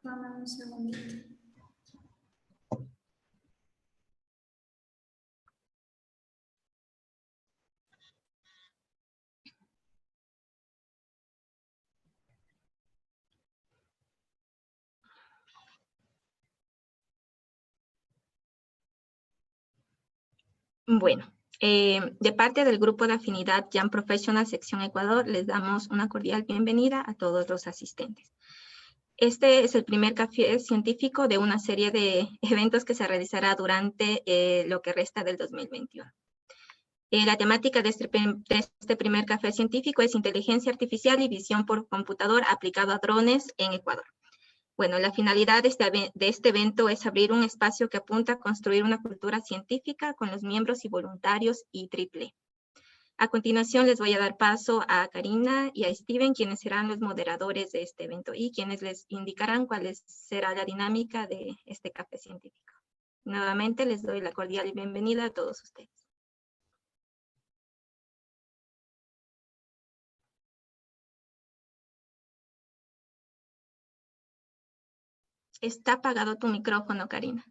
Dame un segundito. Bueno, de parte del grupo de afinidad Young Professional Sección Ecuador, les damos una cordial bienvenida a todos los asistentes. Este es el primer café científico de una serie de eventos que se realizará durante lo que resta del 2021. La temática de este primer café científico es inteligencia artificial y visión por computador aplicado a drones en Ecuador. Bueno, la finalidad de este evento es abrir un espacio que apunta a construir una cultura científica con los miembros y voluntarios IEEE. A continuación les voy a dar paso a Karina y a Steven, quienes serán los moderadores de este evento y quienes les indicarán cuál será la dinámica de este café científico. Nuevamente les doy la cordial bienvenida a todos ustedes. Está apagado tu micrófono, Karina.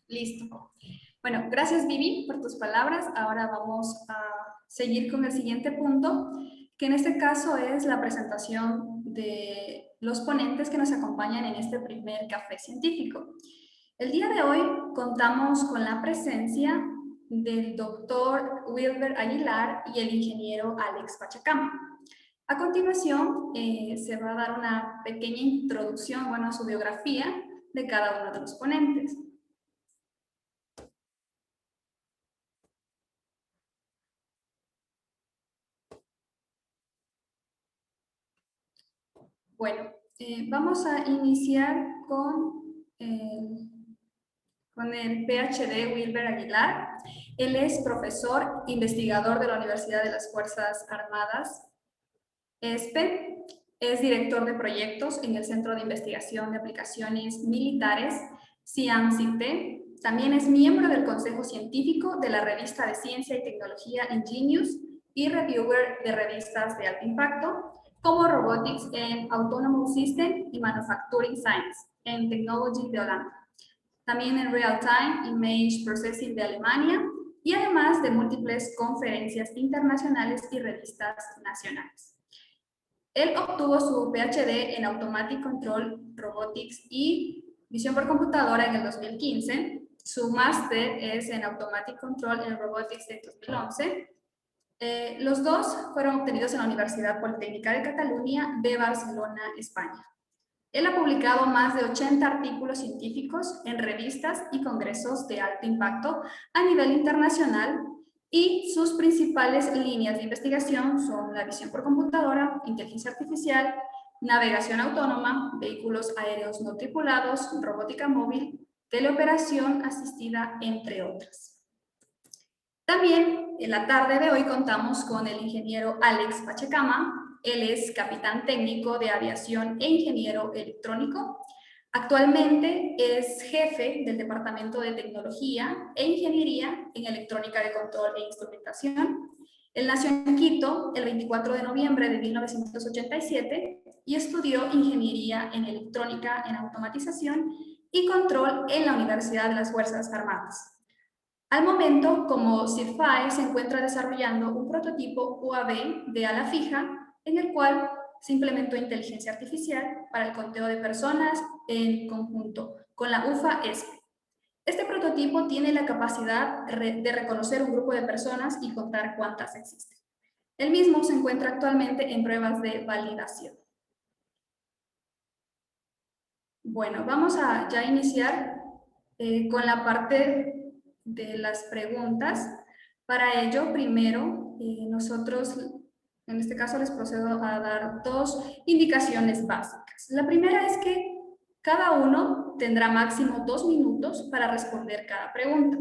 Listo. Bueno, gracias Vivi por tus palabras. Ahora vamos a seguir con el siguiente punto, que en este caso es la presentación de los ponentes que nos acompañan en este primer café científico. El día de hoy contamos con la presencia del doctor Wilber Aguilar y el ingeniero Alex Pachacama. A continuación, se va a dar una pequeña introducción, a su biografía de cada uno de los ponentes. Bueno, vamos a iniciar con el PhD Wilber Aguilar. Él es profesor, investigador de la Universidad de las Fuerzas Armadas, ESPE. Es director de proyectos en el Centro de Investigación de Aplicaciones Militares, CIAM-CITE. También es miembro del Consejo Científico de la revista de Ciencia y Tecnología Ingenious y reviewer de revistas de alto impacto, como Robotics and Autonomous System y Manufacturing Science en Technology de Holanda. También en Real Time Image Processing de Alemania y además de múltiples conferencias internacionales y revistas nacionales. Él obtuvo su PhD en Automatic Control Robotics y visión por computadora en el 2015. Su máster es en Automatic Control en Robotics en 2011. Los dos fueron obtenidos en la Universidad Politécnica de Cataluña de Barcelona, España. Él ha publicado más de 80 artículos científicos en revistas y congresos de alto impacto a nivel internacional y sus principales líneas de investigación son la visión por computadora, inteligencia artificial, navegación autónoma, vehículos aéreos no tripulados, robótica móvil, teleoperación asistida, entre otras. También en la tarde de hoy contamos con el ingeniero Alex Pachacama. Él es capitán técnico de aviación e ingeniero electrónico. Actualmente es jefe del Departamento de Tecnología e Ingeniería en Electrónica de Control e Instrumentación. Él nació en Quito el 24 de noviembre de 1987 y estudió Ingeniería en Electrónica en Automatización y Control en la Universidad de las Fuerzas Armadas. Al momento, como CIRFAE se encuentra desarrollando un prototipo UAV de ala fija en el cual se implementó inteligencia artificial para el conteo de personas en conjunto con la UFA-ESPE. Este prototipo tiene la capacidad de reconocer un grupo de personas y contar cuántas existen. El mismo se encuentra actualmente en pruebas de validación. Bueno, vamos a ya iniciar con la parte de las preguntas. Para ello, primero, nosotros, en este caso, les procedo a dar dos indicaciones básicas. La primera es que cada uno tendrá máximo 2 minutos para responder cada pregunta.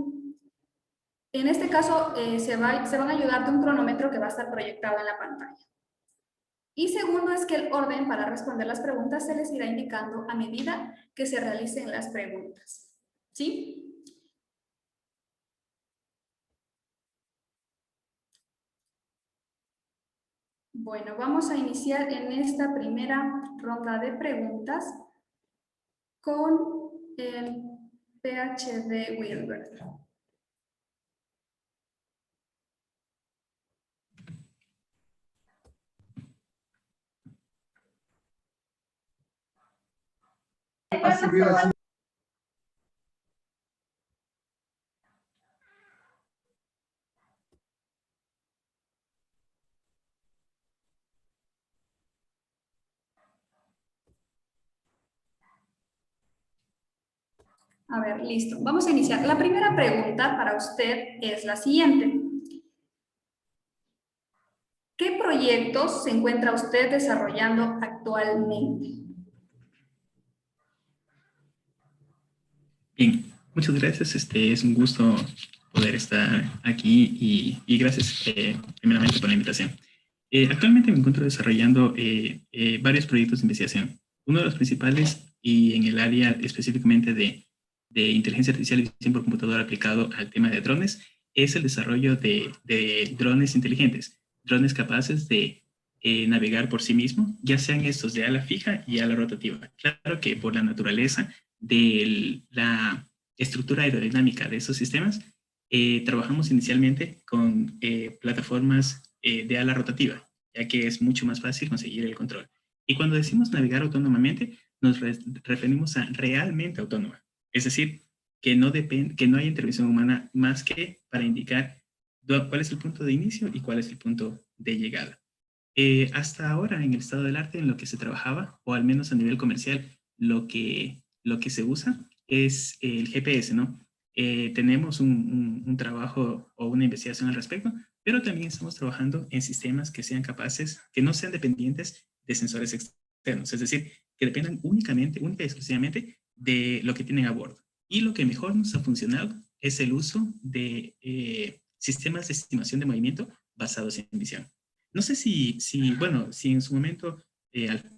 En este caso, se van a ayudar de un cronómetro que va a estar proyectado en la pantalla. Y segundo es que el orden para responder las preguntas se les irá indicando a medida que se realicen las preguntas. ¿Sí? Bueno, vamos a iniciar en esta primera ronda de preguntas con el PhD Wilber. A ver, listo. Vamos a iniciar. La primera pregunta para usted es la siguiente. ¿Qué proyectos se encuentra usted desarrollando actualmente? Bien, muchas gracias. Es un gusto poder estar aquí y gracias primeramente por la invitación. Actualmente me encuentro desarrollando varios proyectos de investigación. Uno de los principales y en el área específicamente de inteligencia artificial y visión por computadora aplicado al tema de drones es el desarrollo de drones inteligentes, drones capaces de navegar por sí mismos, ya sean estos de ala fija y ala rotativa. Claro que por la naturaleza de la estructura aerodinámica de esos sistemas, trabajamos inicialmente con plataformas de ala rotativa, ya que es mucho más fácil conseguir el control. Y cuando decimos navegar autónomamente, nos referimos a realmente autónoma, es decir, que no hay intervención humana más que para indicar cuál es el punto de inicio y cuál es el punto de llegada. Hasta ahora, en el estado del arte, en lo que se trabajaba, o al menos a nivel comercial, lo que se usa es el GPS, ¿no? Tenemos un trabajo o una investigación al respecto, pero también estamos trabajando en sistemas que sean capaces, que no sean dependientes de sensores externos, es decir, que dependan única y exclusivamente de lo que tienen a bordo. Y lo que mejor nos ha funcionado es el uso de sistemas de estimación de movimiento basados en visión. No sé bueno, si en su momento,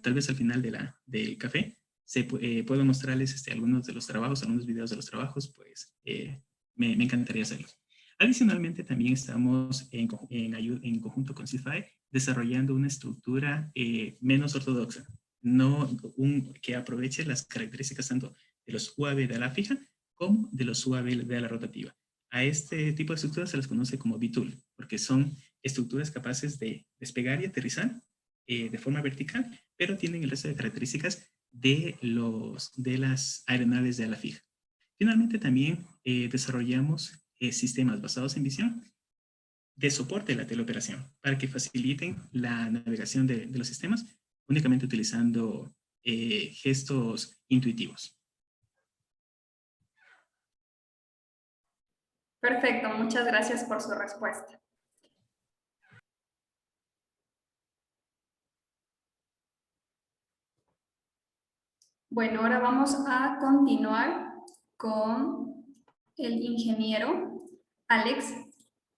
tal vez al final del café, puedo mostrarles algunos de los trabajos, algunos videos de los trabajos, pues me encantaría hacerlos. Adicionalmente, también estamos en conjunto con CIFAE desarrollando una estructura menos ortodoxa, que aproveche las características tanto de los UAV de ala fija como de los UAV de ala rotativa. A este tipo de estructuras se les conoce como VTOL, porque son estructuras capaces de despegar y aterrizar de forma vertical, pero tienen el resto de características de las aeronaves de ala fija. Finalmente, también desarrollamos sistemas basados en visión de soporte de la teleoperación para que faciliten la navegación de los sistemas únicamente utilizando gestos intuitivos. Perfecto, muchas gracias por su respuesta. Bueno, ahora vamos a continuar con el ingeniero Alex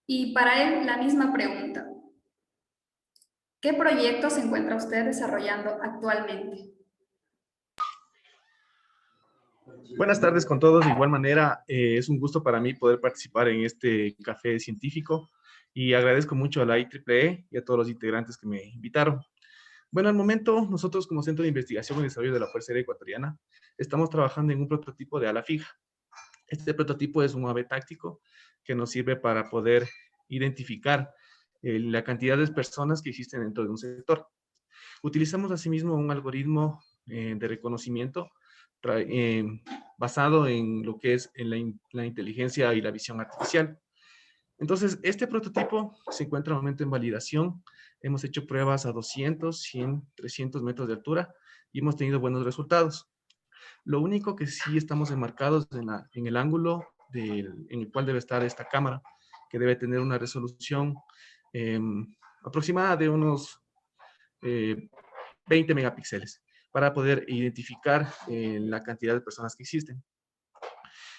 y para él la misma pregunta. ¿Qué proyecto se encuentra usted desarrollando actualmente? Buenas tardes con todos. De igual manera, es un gusto para mí poder participar en este café científico y agradezco mucho a la IEEE y a todos los integrantes que me invitaron. Bueno, al momento, nosotros como Centro de Investigación y Desarrollo de la Fuerza Aérea Ecuatoriana estamos trabajando en un prototipo de ala fija. Este prototipo es un ave táctico que nos sirve para poder identificar la cantidad de personas que existen dentro de un sector. Utilizamos asimismo un algoritmo de reconocimiento basado en lo que es en la inteligencia y la visión artificial. Entonces, este prototipo se encuentra en momento en validación. Hemos hecho pruebas a 200, 100, 300 metros de altura y hemos tenido buenos resultados. Lo único que sí estamos enmarcados en el ángulo en el cual debe estar esta cámara, que debe tener una resolución aproximada de unos 20 megapíxeles para poder identificar la cantidad de personas que existen.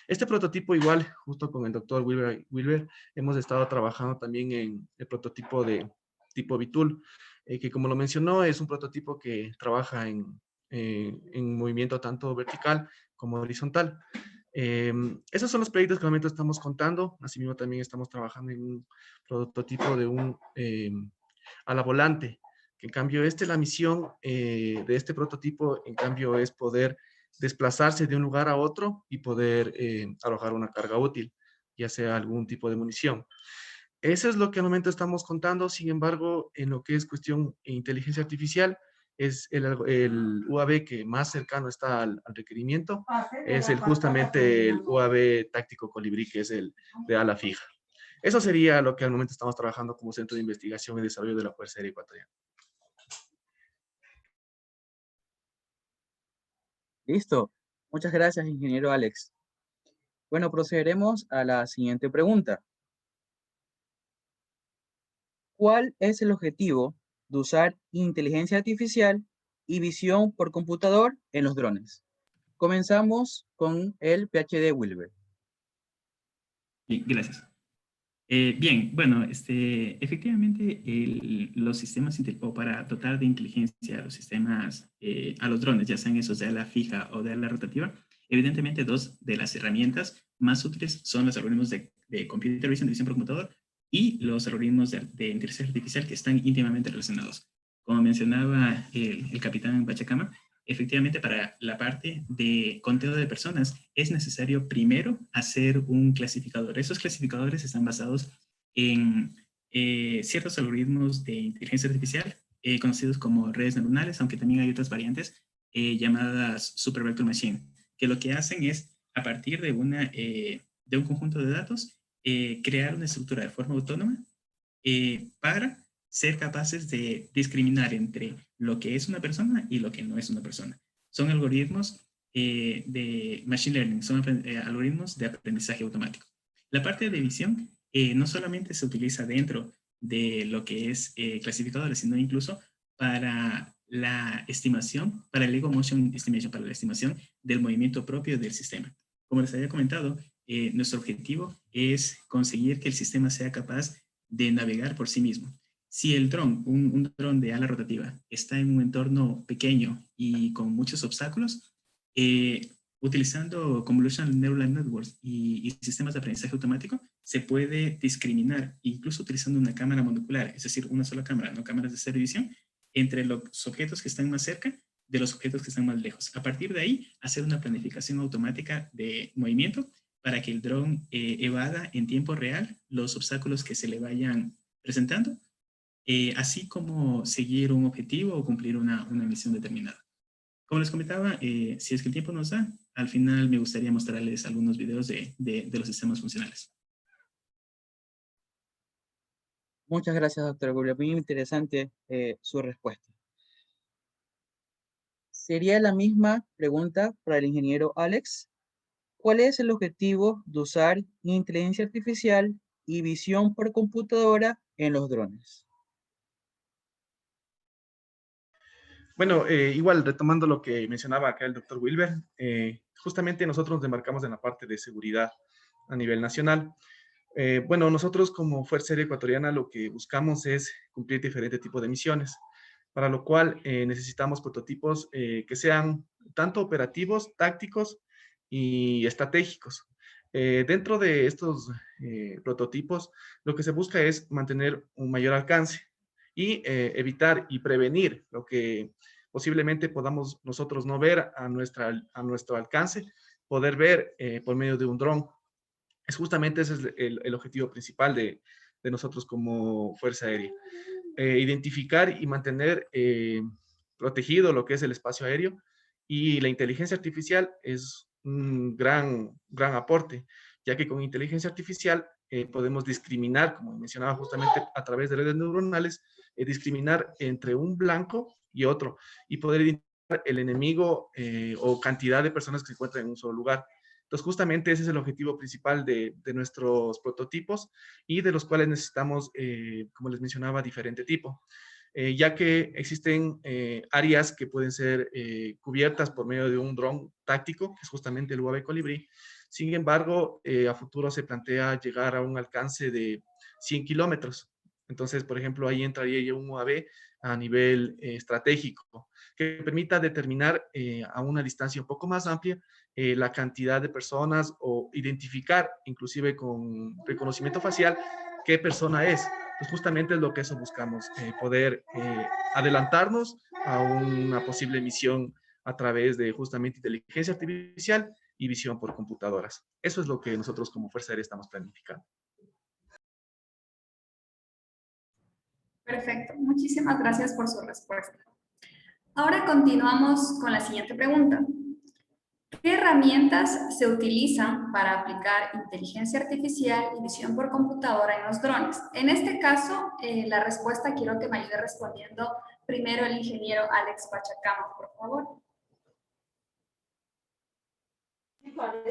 Este prototipo igual, justo con el doctor Wilber, hemos estado trabajando también en el prototipo de tipo VTOL, que como lo mencionó, es un prototipo que trabaja en movimiento tanto vertical como horizontal. Esos son los proyectos que al momento estamos contando. Asimismo, también estamos trabajando en un prototipo de un ala volante Que en cambio la misión de este prototipo, en cambio, es poder desplazarse de un lugar a otro y poder arrojar una carga útil, ya sea algún tipo de munición. Eso es lo que al momento estamos contando. Sin embargo, en lo que es cuestión de inteligencia artificial, es el UAV que más cercano está al requerimiento, es justamente el UAV táctico Colibrí, que es el de ala fija. Eso sería lo que al momento estamos trabajando como Centro de Investigación y Desarrollo de la Fuerza Aérea Ecuatoriana. Listo. Muchas gracias, ingeniero Alex. Bueno, procederemos a la siguiente pregunta. ¿Cuál es el objetivo de usar inteligencia artificial y visión por computador en los drones? Comenzamos con el PhD Wilber. Bien, gracias. Bien, bueno, efectivamente los sistemas o para dotar de inteligencia a los sistemas, a los drones, ya sean esos de ala fija o de ala rotativa, evidentemente dos de las herramientas más útiles son los algoritmos de computer vision, de visión por computador, y los algoritmos de inteligencia artificial que están íntimamente relacionados. Como mencionaba el capitán Pachacama, efectivamente para la parte de conteo de personas es necesario primero hacer un clasificador. Esos clasificadores están basados en ciertos algoritmos de inteligencia artificial conocidos como redes neuronales, aunque también hay otras variantes llamadas Super Vector Machine, que lo que hacen es, a partir de un conjunto de datos, crear una estructura de forma autónoma para ser capaces de discriminar entre lo que es una persona y lo que no es una persona. Son algoritmos de machine learning, son algoritmos de aprendizaje automático. La parte de visión no solamente se utiliza dentro de lo que es clasificadores, sino incluso para la estimación, para el Ego Motion Estimation, para la estimación del movimiento propio del sistema. Como les había comentado, nuestro objetivo es conseguir que el sistema sea capaz de navegar por sí mismo. Si el dron, un dron de ala rotativa, está en un entorno pequeño y con muchos obstáculos, utilizando Convolutional Neural Networks y sistemas de aprendizaje automático, se puede discriminar, incluso utilizando una cámara monocular, es decir, una sola cámara, no cámaras de estereovisión, entre los objetos que están más cerca de los objetos que están más lejos. A partir de ahí, hacer una planificación automática de movimiento para que el dron evada en tiempo real los obstáculos que se le vayan presentando, así como seguir un objetivo o cumplir una misión determinada. Como les comentaba, si es que el tiempo nos da, al final me gustaría mostrarles algunos videos de los sistemas funcionales. Muchas gracias, doctor Wilber. Muy interesante su respuesta. Sería la misma pregunta para el ingeniero Alex. ¿Cuál es el objetivo de usar inteligencia artificial y visión por computadora en los drones? Bueno, igual retomando lo que mencionaba acá el doctor Wilber, justamente nosotros nos demarcamos en la parte de seguridad a nivel nacional. Bueno, nosotros como Fuerza Aérea Ecuatoriana lo que buscamos es cumplir diferentes tipos de misiones, para lo cual necesitamos prototipos que sean tanto operativos, tácticos y estratégicos. Dentro de estos prototipos, lo que se busca es mantener un mayor alcance y evitar y prevenir lo que posiblemente podamos nosotros no ver a nuestro alcance, poder ver por medio de un dron. Justamente ese es el objetivo principal de nosotros como Fuerza Aérea. Identificar y mantener protegido lo que es el espacio aéreo, y la inteligencia artificial es un gran aporte, ya que con inteligencia artificial podemos discriminar, como mencionaba justamente a través de redes neuronales, discriminar entre un blanco y otro y poder identificar el enemigo o cantidad de personas que se encuentran en un solo lugar. Entonces, justamente ese es el objetivo principal de nuestros prototipos, y de los cuales necesitamos, como les mencionaba, diferente tipo, ya que existen áreas que pueden ser cubiertas por medio de un dron táctico, que es justamente el UAV Colibrí. Sin embargo, a futuro se plantea llegar a un alcance de 100 kilómetros. Entonces, por ejemplo, ahí entraría ya un UAV a nivel estratégico, que permita determinar a una distancia un poco más amplia la cantidad de personas, o identificar, inclusive con reconocimiento facial, qué persona es. Pues justamente es lo que eso buscamos, poder adelantarnos a una posible misión a través de justamente inteligencia artificial y visión por computadoras. Eso es lo que nosotros como Fuerza Aérea estamos planificando. Perfecto, muchísimas gracias por su respuesta. Ahora continuamos con la siguiente pregunta. ¿Qué herramientas se utilizan para aplicar inteligencia artificial y visión por computadora en los drones? En este caso, la respuesta quiero que me ayude respondiendo primero el ingeniero Alex Pachacama, por favor.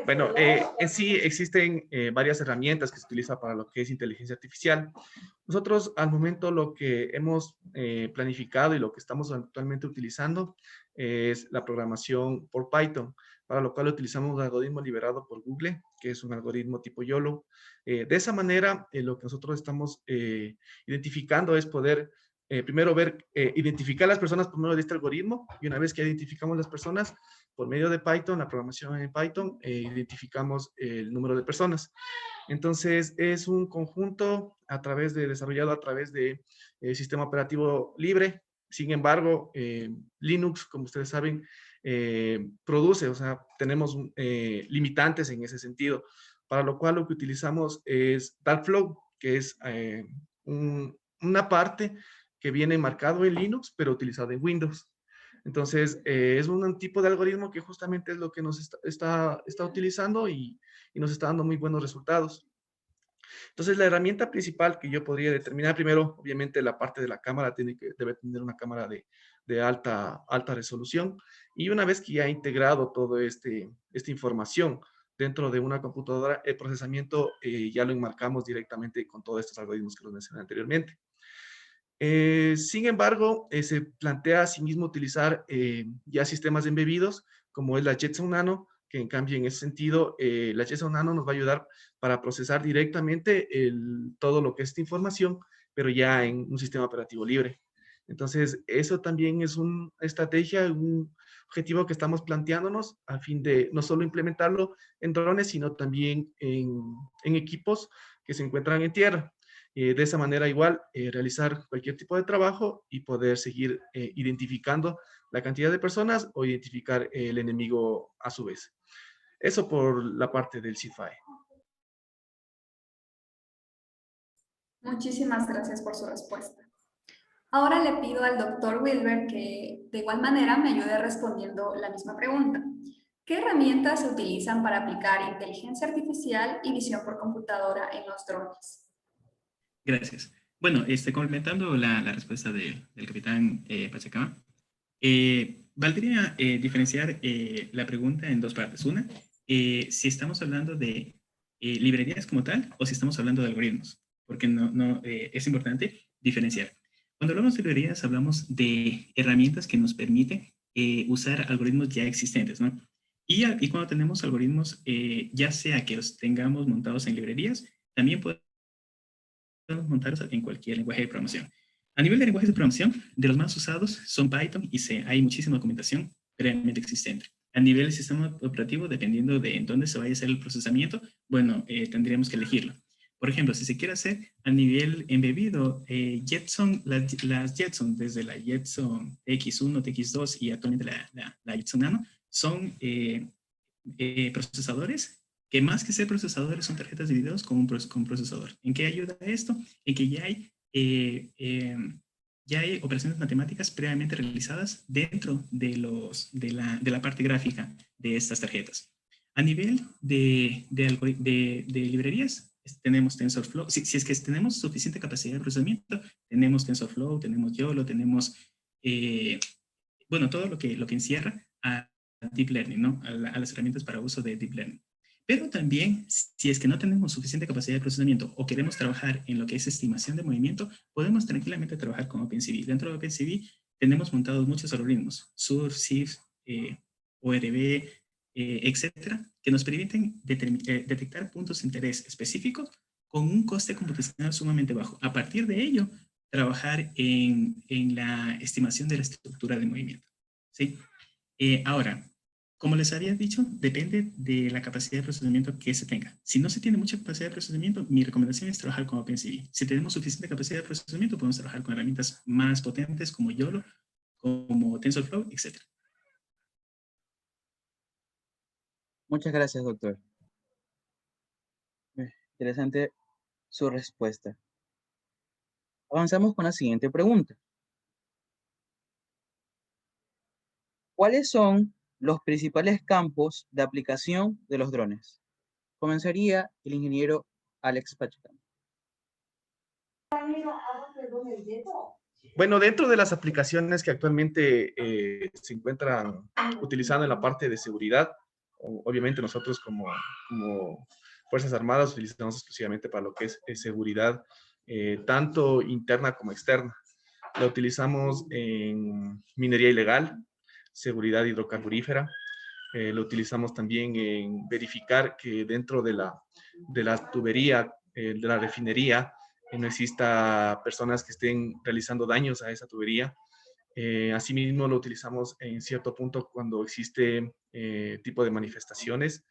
Bueno, en sí existen varias herramientas que se utilizan para lo que es inteligencia artificial. Nosotros al momento lo que hemos planificado y lo que estamos actualmente utilizando es la programación por Python, para lo cual utilizamos un algoritmo liberado por Google, que es un algoritmo tipo YOLO. De esa manera, lo que nosotros estamos identificando es poder primero identificar las personas por medio de este algoritmo, y una vez que identificamos las personas, por medio de Python, la programación en Python, identificamos el número de personas. Entonces, es un conjunto desarrollado a través de sistema operativo libre. Sin embargo, Linux, como ustedes saben, produce, o sea, tenemos limitantes en ese sentido, para lo cual lo que utilizamos es Darkflow, que es una parte que viene marcado en Linux, pero utilizado en Windows. Entonces, es un tipo de algoritmo que justamente es lo que nos está utilizando y nos está dando muy buenos resultados. Entonces, la herramienta principal que yo podría determinar, primero, obviamente, la parte de la cámara debe tener una cámara de alta resolución. Y una vez que ya ha integrado toda esta información dentro de una computadora, el procesamiento ya lo enmarcamos directamente con todos estos algoritmos que los mencioné anteriormente. Sin embargo, se plantea asimismo utilizar ya sistemas embebidos, como es la Jetson Nano, que en cambio en ese sentido, la Jetson Nano nos va a ayudar para procesar directamente todo lo que es esta información, pero ya en un sistema operativo libre. Entonces, eso también es una estrategia, un objetivo que estamos planteándonos a fin de no solo implementarlo en drones, sino también en equipos que se encuentran en tierra. De esa manera igual realizar cualquier tipo de trabajo y poder seguir identificando la cantidad de personas o identificar el enemigo a su vez. Eso por la parte del CIFAE. Muchísimas gracias por su respuesta. Ahora le pido al doctor Wilber que de igual manera me ayude respondiendo la misma pregunta. ¿Qué herramientas se utilizan para aplicar inteligencia artificial y visión por computadora en los drones? Gracias. Bueno, complementando la respuesta del capitán Pachacama, valdría diferenciar la pregunta en dos partes. Una, si estamos hablando de librerías como tal o si estamos hablando de algoritmos, porque es importante diferenciar. Cuando hablamos de librerías, hablamos de herramientas que nos permiten usar algoritmos ya existentes, ¿no? Y cuando tenemos algoritmos, ya sea que los tengamos montados en librerías, también podemos montarlos en cualquier lenguaje de programación. A nivel de lenguajes de programación, de los más usados son Python y C. Hay muchísima documentación previamente existente. A nivel del sistema operativo, dependiendo de en dónde se vaya a hacer el procesamiento, bueno, tendríamos que elegirlo. Por ejemplo, si se quiere hacer a nivel embebido, Jetson, las Jetson, desde la Jetson TX1, TX2 y actualmente la Jetson Nano, son procesadores que más que ser procesadores son tarjetas de videos con un procesador. ¿En qué ayuda esto? En que ya hay operaciones matemáticas previamente realizadas dentro de la parte gráfica de estas tarjetas. A nivel de librerías, tenemos TensorFlow. Si es que tenemos suficiente capacidad de procesamiento, tenemos TensorFlow, tenemos YOLO, tenemos, bueno, todo lo que encierra a Deep Learning, ¿no? A las herramientas para uso de Deep Learning. Pero también, si es que no tenemos suficiente capacidad de procesamiento o queremos trabajar en lo que es estimación de movimiento, podemos tranquilamente trabajar con OpenCV. Dentro de OpenCV tenemos montados muchos algoritmos, SURF, SIF, ORB, etcétera, que nos permiten detectar puntos de interés específicos con un coste computacional sumamente bajo. A partir de ello, trabajar en la estimación de la estructura de movimiento. ¿Sí? Ahora, Como les había dicho, depende de la capacidad de procesamiento que se tenga. Si no se tiene mucha capacidad de procesamiento, mi recomendación es trabajar con OpenCV. Si tenemos suficiente capacidad de procesamiento, podemos trabajar con herramientas más potentes como YOLO, como TensorFlow, etc. Muchas gracias, doctor. Interesante su respuesta. Avanzamos con la siguiente pregunta. ¿Cuáles son los principales campos de aplicación de los drones? Comenzaría el ingeniero Alex Pachacán. Bueno, dentro de las aplicaciones que actualmente se encuentran utilizando en la parte de seguridad, obviamente nosotros como Fuerzas Armadas utilizamos exclusivamente para lo que es seguridad, tanto interna como externa. La utilizamos en minería ilegal, seguridad hidrocarburífera. Lo utilizamos también en verificar que dentro de la tubería, de la refinería, no exista personas que estén realizando daños a esa tubería. Asimismo, lo utilizamos en cierto punto cuando existe tipo de manifestaciones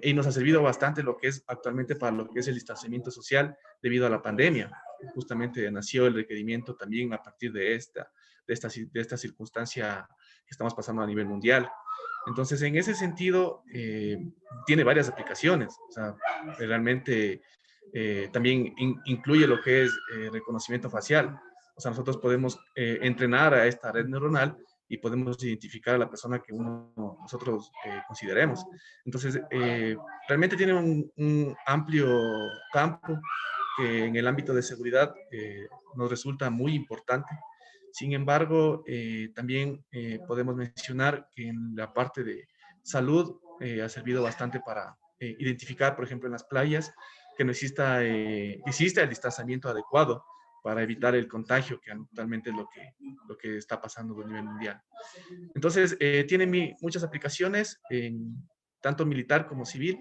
y nos ha servido bastante lo que es actualmente para lo que es el distanciamiento social debido a la pandemia. Justamente nació el requerimiento también a partir de esta circunstancia que estamos pasando a nivel mundial. Entonces, en ese sentido, tiene varias aplicaciones. O sea, realmente también incluye lo que es reconocimiento facial. O sea, nosotros podemos entrenar a esta red neuronal y podemos identificar a la persona que nosotros consideremos. Entonces, realmente tiene un amplio campo que en el ámbito de seguridad nos resulta muy importante. Sin embargo, también podemos mencionar que en la parte de salud ha servido bastante para identificar, por ejemplo, en las playas, que no exista el distanciamiento adecuado para evitar el contagio, que actualmente es lo que está pasando a nivel mundial. Entonces, tiene muchas aplicaciones, tanto militar como civil,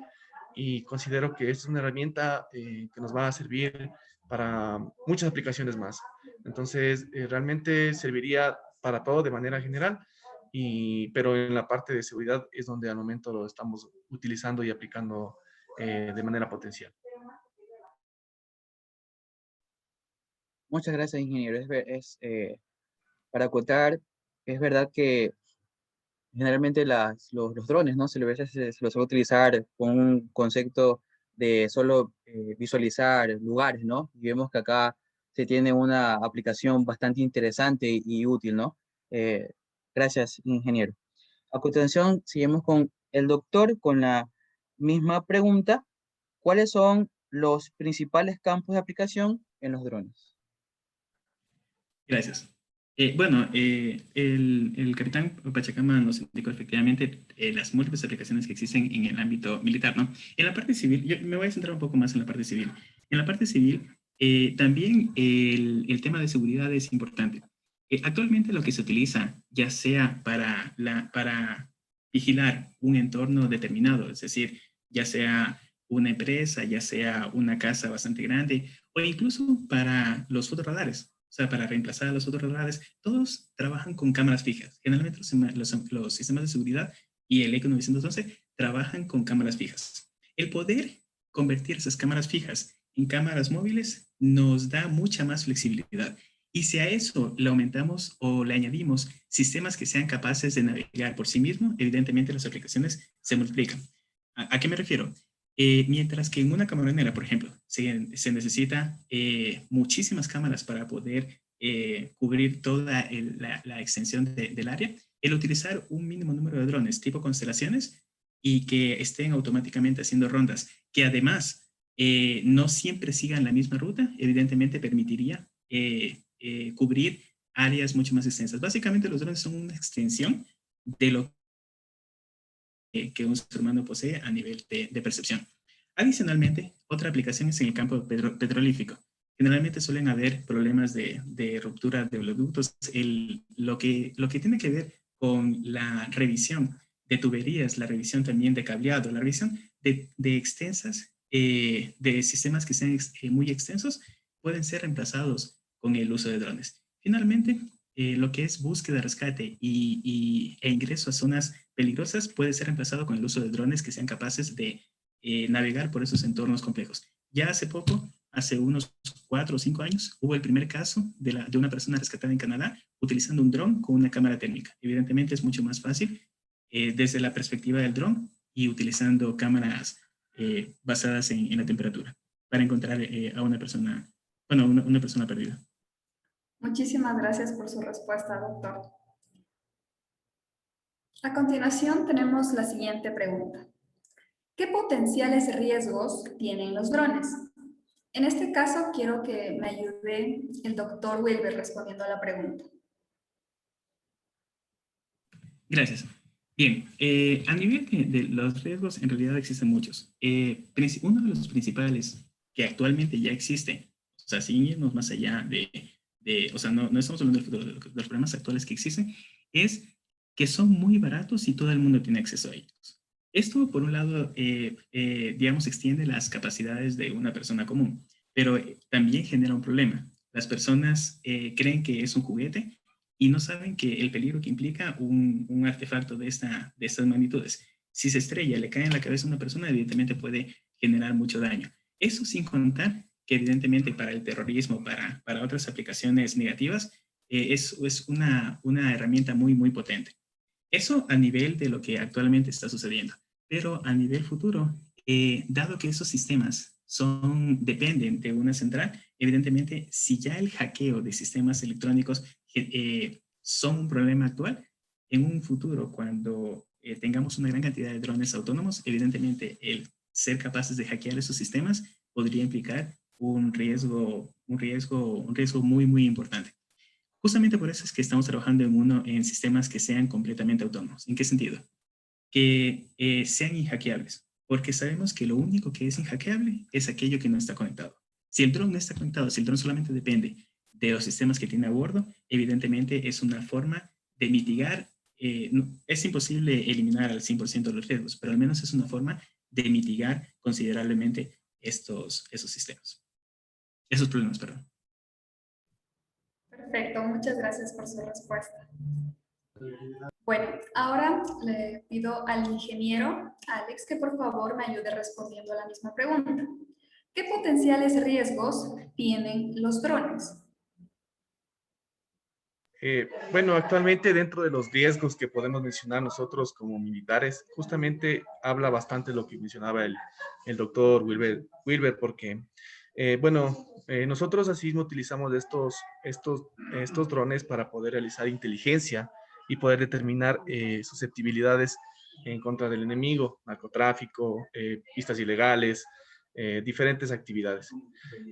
y considero que es una herramienta que nos va a servir para muchas aplicaciones más. Entonces, realmente serviría para todo de manera general, pero en la parte de seguridad es donde al momento lo estamos utilizando y aplicando de manera potencial. Muchas gracias, ingeniero. Para acotar, es verdad que generalmente los drones, ¿no? Se los suele utilizar con un concepto de solo visualizar lugares, ¿no? Y vemos que acá se tiene una aplicación bastante interesante y útil, ¿no? Eh, Gracias, ingeniero. A continuación, seguimos con el doctor con la misma pregunta. ¿Cuáles son los principales campos de aplicación en los drones? Gracias. Bueno, el capitán Pachacama nos indicó efectivamente las múltiples aplicaciones que existen en el ámbito militar, ¿no? En la parte civil, yo me voy a centrar un poco más en la parte civil. En la parte civil, también el tema de seguridad es importante. Actualmente lo que se utiliza, ya sea para vigilar un entorno determinado, es decir, ya sea una empresa, ya sea una casa bastante grande, o incluso para los fotorradares. O sea, para reemplazar a los otros radares, todos trabajan con cámaras fijas. Generalmente los sistemas de seguridad y el ECO 911 trabajan con cámaras fijas. El poder convertir esas cámaras fijas en cámaras móviles nos da mucha más flexibilidad. Y si a eso le aumentamos o le añadimos sistemas que sean capaces de navegar por sí mismos, evidentemente las aplicaciones se multiplican. ¿A qué me refiero? Mientras que en una camaronera, por ejemplo, se necesita muchísimas cámaras para poder cubrir toda la extensión del área, el utilizar un mínimo número de drones tipo constelaciones y que estén automáticamente haciendo rondas, que además no siempre sigan la misma ruta, evidentemente permitiría cubrir áreas mucho más extensas. Básicamente los drones son una extensión de lo que un ser humano posee a nivel de percepción. Adicionalmente, otra aplicación es en el campo petrolífico. Generalmente suelen haber problemas de ruptura de oleoductos. Lo que tiene que ver con la revisión de tuberías, la revisión también de cableado, la revisión de extensas, de sistemas que sean muy extensos, pueden ser reemplazados con el uso de drones. Finalmente, lo que es búsqueda, rescate e ingreso a zonas peligrosas puede ser reemplazado con el uso de drones que sean capaces de navegar por esos entornos complejos. Ya hace poco, hace unos 4 o 5 años, hubo el primer caso de una persona rescatada en Canadá utilizando un dron con una cámara térmica. Evidentemente es mucho más fácil desde la perspectiva del dron y utilizando cámaras basadas en la temperatura para encontrar a una persona, bueno, una persona perdida. Muchísimas gracias por su respuesta, doctor. A continuación tenemos la siguiente pregunta. ¿Qué potenciales riesgos tienen los drones? En este caso quiero que me ayude el doctor Wilber respondiendo a la pregunta. Gracias. Bien, a nivel de los riesgos, en realidad existen muchos. Uno de los principales que actualmente ya existe, o sea, sin irnos más allá o sea, no estamos hablando del futuro, de los problemas actuales que existen, es que son muy baratos y todo el mundo tiene acceso a ellos. Esto, por un lado, digamos, extiende las capacidades de una persona común, pero también genera un problema. Las personas creen que es un juguete y no saben que el peligro que implica un artefacto de estas magnitudes. Si se estrella, le cae en la cabeza a una persona, evidentemente puede generar mucho daño. Eso sin contar que evidentemente para el terrorismo, para otras aplicaciones negativas, es una herramienta muy, muy potente. Eso a nivel de lo que actualmente está sucediendo. Pero a nivel futuro, dado que esos sistemas dependen de una central, evidentemente, si ya el hackeo de sistemas electrónicos son un problema actual, en un futuro, cuando tengamos una gran cantidad de drones autónomos, evidentemente el ser capaces de hackear esos sistemas podría implicar un riesgo muy, muy importante. Justamente por eso es que estamos trabajando en sistemas que sean completamente autónomos. ¿En qué sentido? Que sean inhackeables, porque sabemos que lo único que es inhackeable es aquello que no está conectado. Si el dron no está conectado, si el dron solamente depende de los sistemas que tiene a bordo, evidentemente es una forma de mitigar, es imposible eliminar al 100% de los riesgos, pero al menos es una forma de mitigar considerablemente esos sistemas, esos problemas, perdón. Perfecto, muchas gracias por su respuesta. Bueno, ahora le pido al ingeniero Alex que por favor me ayude respondiendo a la misma pregunta. ¿Qué potenciales riesgos tienen los drones? Bueno, actualmente dentro de los riesgos que podemos mencionar nosotros como militares, justamente habla bastante lo que mencionaba el doctor Wilber, porque, bueno, nosotros así mismo utilizamos estos drones para poder realizar inteligencia y poder determinar susceptibilidades en contra del enemigo, narcotráfico, pistas ilegales, diferentes actividades.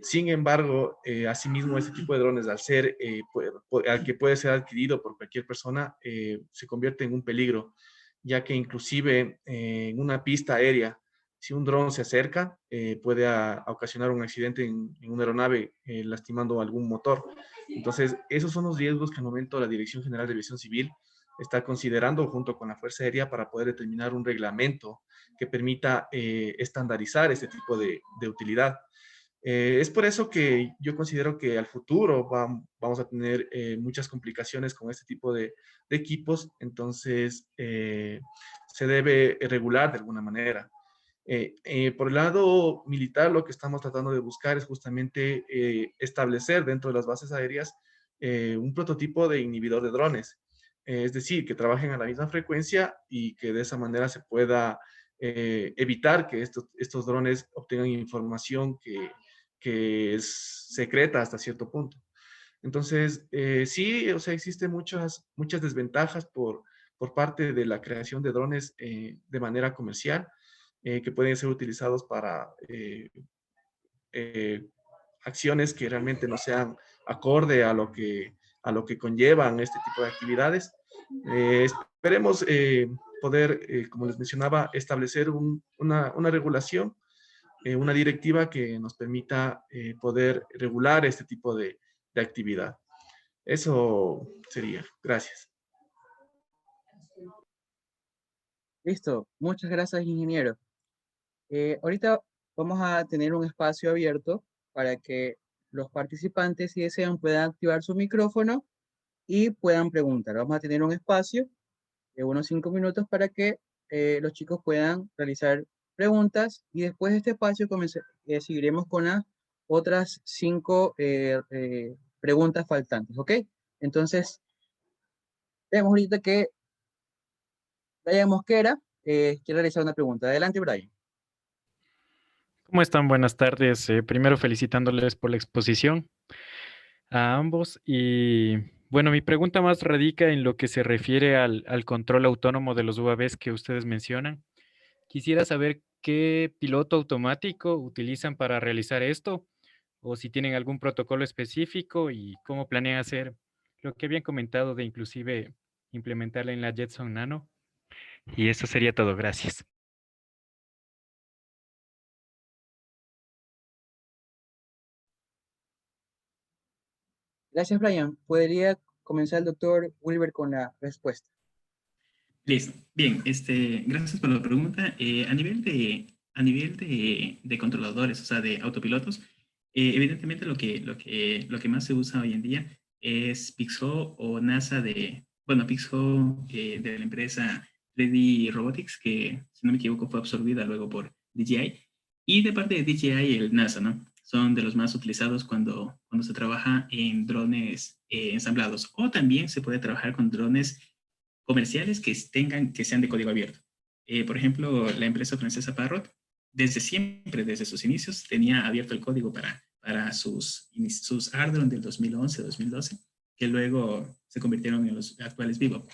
Sin embargo, asimismo, este tipo de drones, al que puede ser adquirido por cualquier persona, se convierte en un peligro, ya que inclusive en una pista aérea, si un dron se acerca, puede ocasionar un accidente en una aeronave, lastimando algún motor. Entonces, esos son los riesgos que al momento la Dirección General de Aviación Civil está considerando junto con la Fuerza Aérea para poder determinar un reglamento que permita estandarizar este tipo de utilidad. Es por eso que yo considero que al futuro vamos a tener muchas complicaciones con este tipo de equipos, entonces se debe regular de alguna manera. Por el lado militar, lo que estamos tratando de buscar es justamente establecer dentro de las bases aéreas un prototipo de inhibidor de drones, es decir, que trabajen a la misma frecuencia y que de esa manera se pueda evitar que estos drones obtengan información que es secreta hasta cierto punto. Entonces, sí, o sea, existen muchas desventajas por parte de la creación de drones de manera comercial, que pueden ser utilizados para acciones que realmente no sean acorde a lo que conllevan este tipo de actividades. Esperemos poder, como les mencionaba, establecer una regulación, una directiva que nos permita poder regular este tipo de actividad. Eso sería. Gracias. Listo, muchas gracias, ingeniero. Ahorita vamos a tener un espacio abierto para que los participantes, si desean, puedan activar su micrófono y puedan preguntar. Vamos a tener un espacio de unos 5 minutos para que los chicos puedan realizar preguntas y después de este espacio seguiremos con las otras 5 preguntas faltantes, ¿ok? Entonces, vemos ahorita que Brian Mosquera quiere realizar una pregunta. Adelante, Brian. ¿Cómo están? Buenas tardes. Primero felicitándoles por la exposición a ambos. Y bueno, mi pregunta más radica en lo que se refiere al control autónomo de los UAVs que ustedes mencionan. Quisiera saber qué piloto automático utilizan para realizar esto, o si tienen algún protocolo específico y cómo planean hacer lo que habían comentado de inclusive implementarla en la Jetson Nano. Y eso sería todo. Gracias. Gracias, Brian. ¿Podría comenzar el doctor Wilber con la respuesta? Listo. Bien, gracias por la pregunta. A nivel de controladores, o sea, de autopilotos, evidentemente lo que más se usa hoy en día es Pixho o NASA Pixho de la empresa 3D Robotics, que si no me equivoco fue absorbida luego por DJI. Y de parte de DJI, el NASA, ¿no? Son de los más utilizados cuando se trabaja en drones ensamblados. O también se puede trabajar con drones comerciales que sean de código abierto. Por ejemplo, la empresa francesa Parrot, desde siempre, desde sus inicios, tenía abierto el código para sus Ardron del 2011-2012, que luego se convirtieron en los actuales Vivo.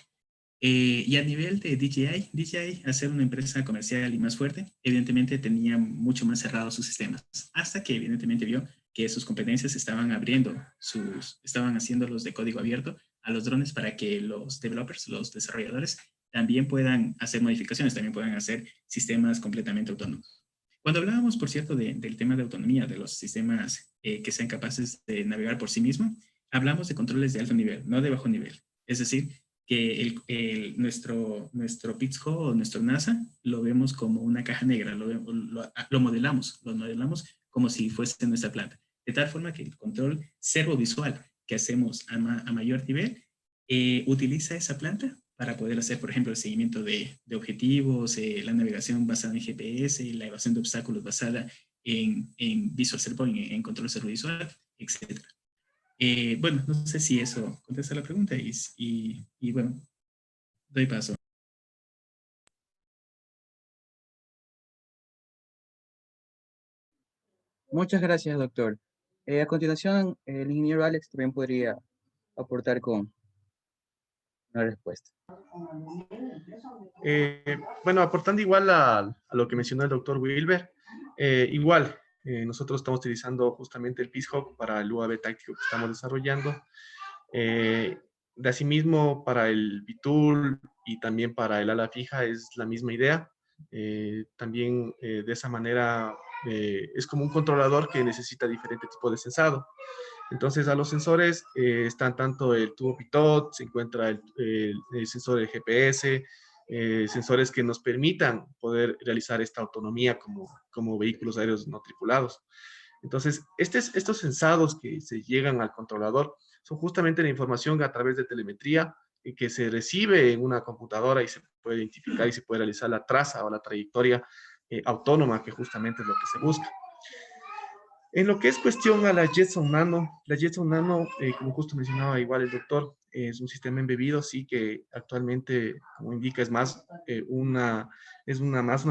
Y a nivel de DJI, al ser una empresa comercial y más fuerte, evidentemente tenía mucho más cerrados sus sistemas, hasta que evidentemente vio que sus competencias estaban haciéndolos de código abierto a los drones para que los developers, los desarrolladores, también puedan hacer modificaciones, también puedan hacer sistemas completamente autónomos. Cuando hablábamos, por cierto, del tema de autonomía, de los sistemas que sean capaces de navegar por sí mismos, hablamos de controles de alto nivel, no de bajo nivel. Es decir, que nuestro Pixho o nuestro NASA lo vemos como una caja negra, lo modelamos como si fuese nuestra planta. De tal forma que el control servovisual que hacemos a mayor nivel utiliza esa planta para poder hacer, por ejemplo, el seguimiento de objetivos, la navegación basada en GPS, la evasión de obstáculos basada en Visual Set Point, en control servovisual, etc. Bueno, no sé si eso contesta la pregunta y bueno, doy paso. Muchas gracias, doctor. A continuación, el ingeniero Alex también podría aportar con una respuesta. Bueno, aportando igual a lo que mencionó el doctor Wilber, igual, nosotros estamos utilizando justamente el Peace para el UAV táctico que estamos desarrollando. De asimismo, para el BTOL y también para el ala fija es la misma idea. También de esa manera es como un controlador que necesita diferente tipo de sensado. Entonces, a los sensores están tanto el tubo pitot, se encuentra el sensor de GPS, sensores que nos permitan poder realizar esta autonomía como vehículos aéreos no tripulados. Entonces, estos sensados que se llegan al controlador son justamente la información a través de telemetría que se recibe en una computadora y se puede identificar y se puede realizar la traza o la trayectoria autónoma, que justamente es lo que se busca. En lo que es cuestión a la Jetson Nano, como justo mencionaba igual el doctor, es un sistema embebido, sí, que actualmente, como indica, es más una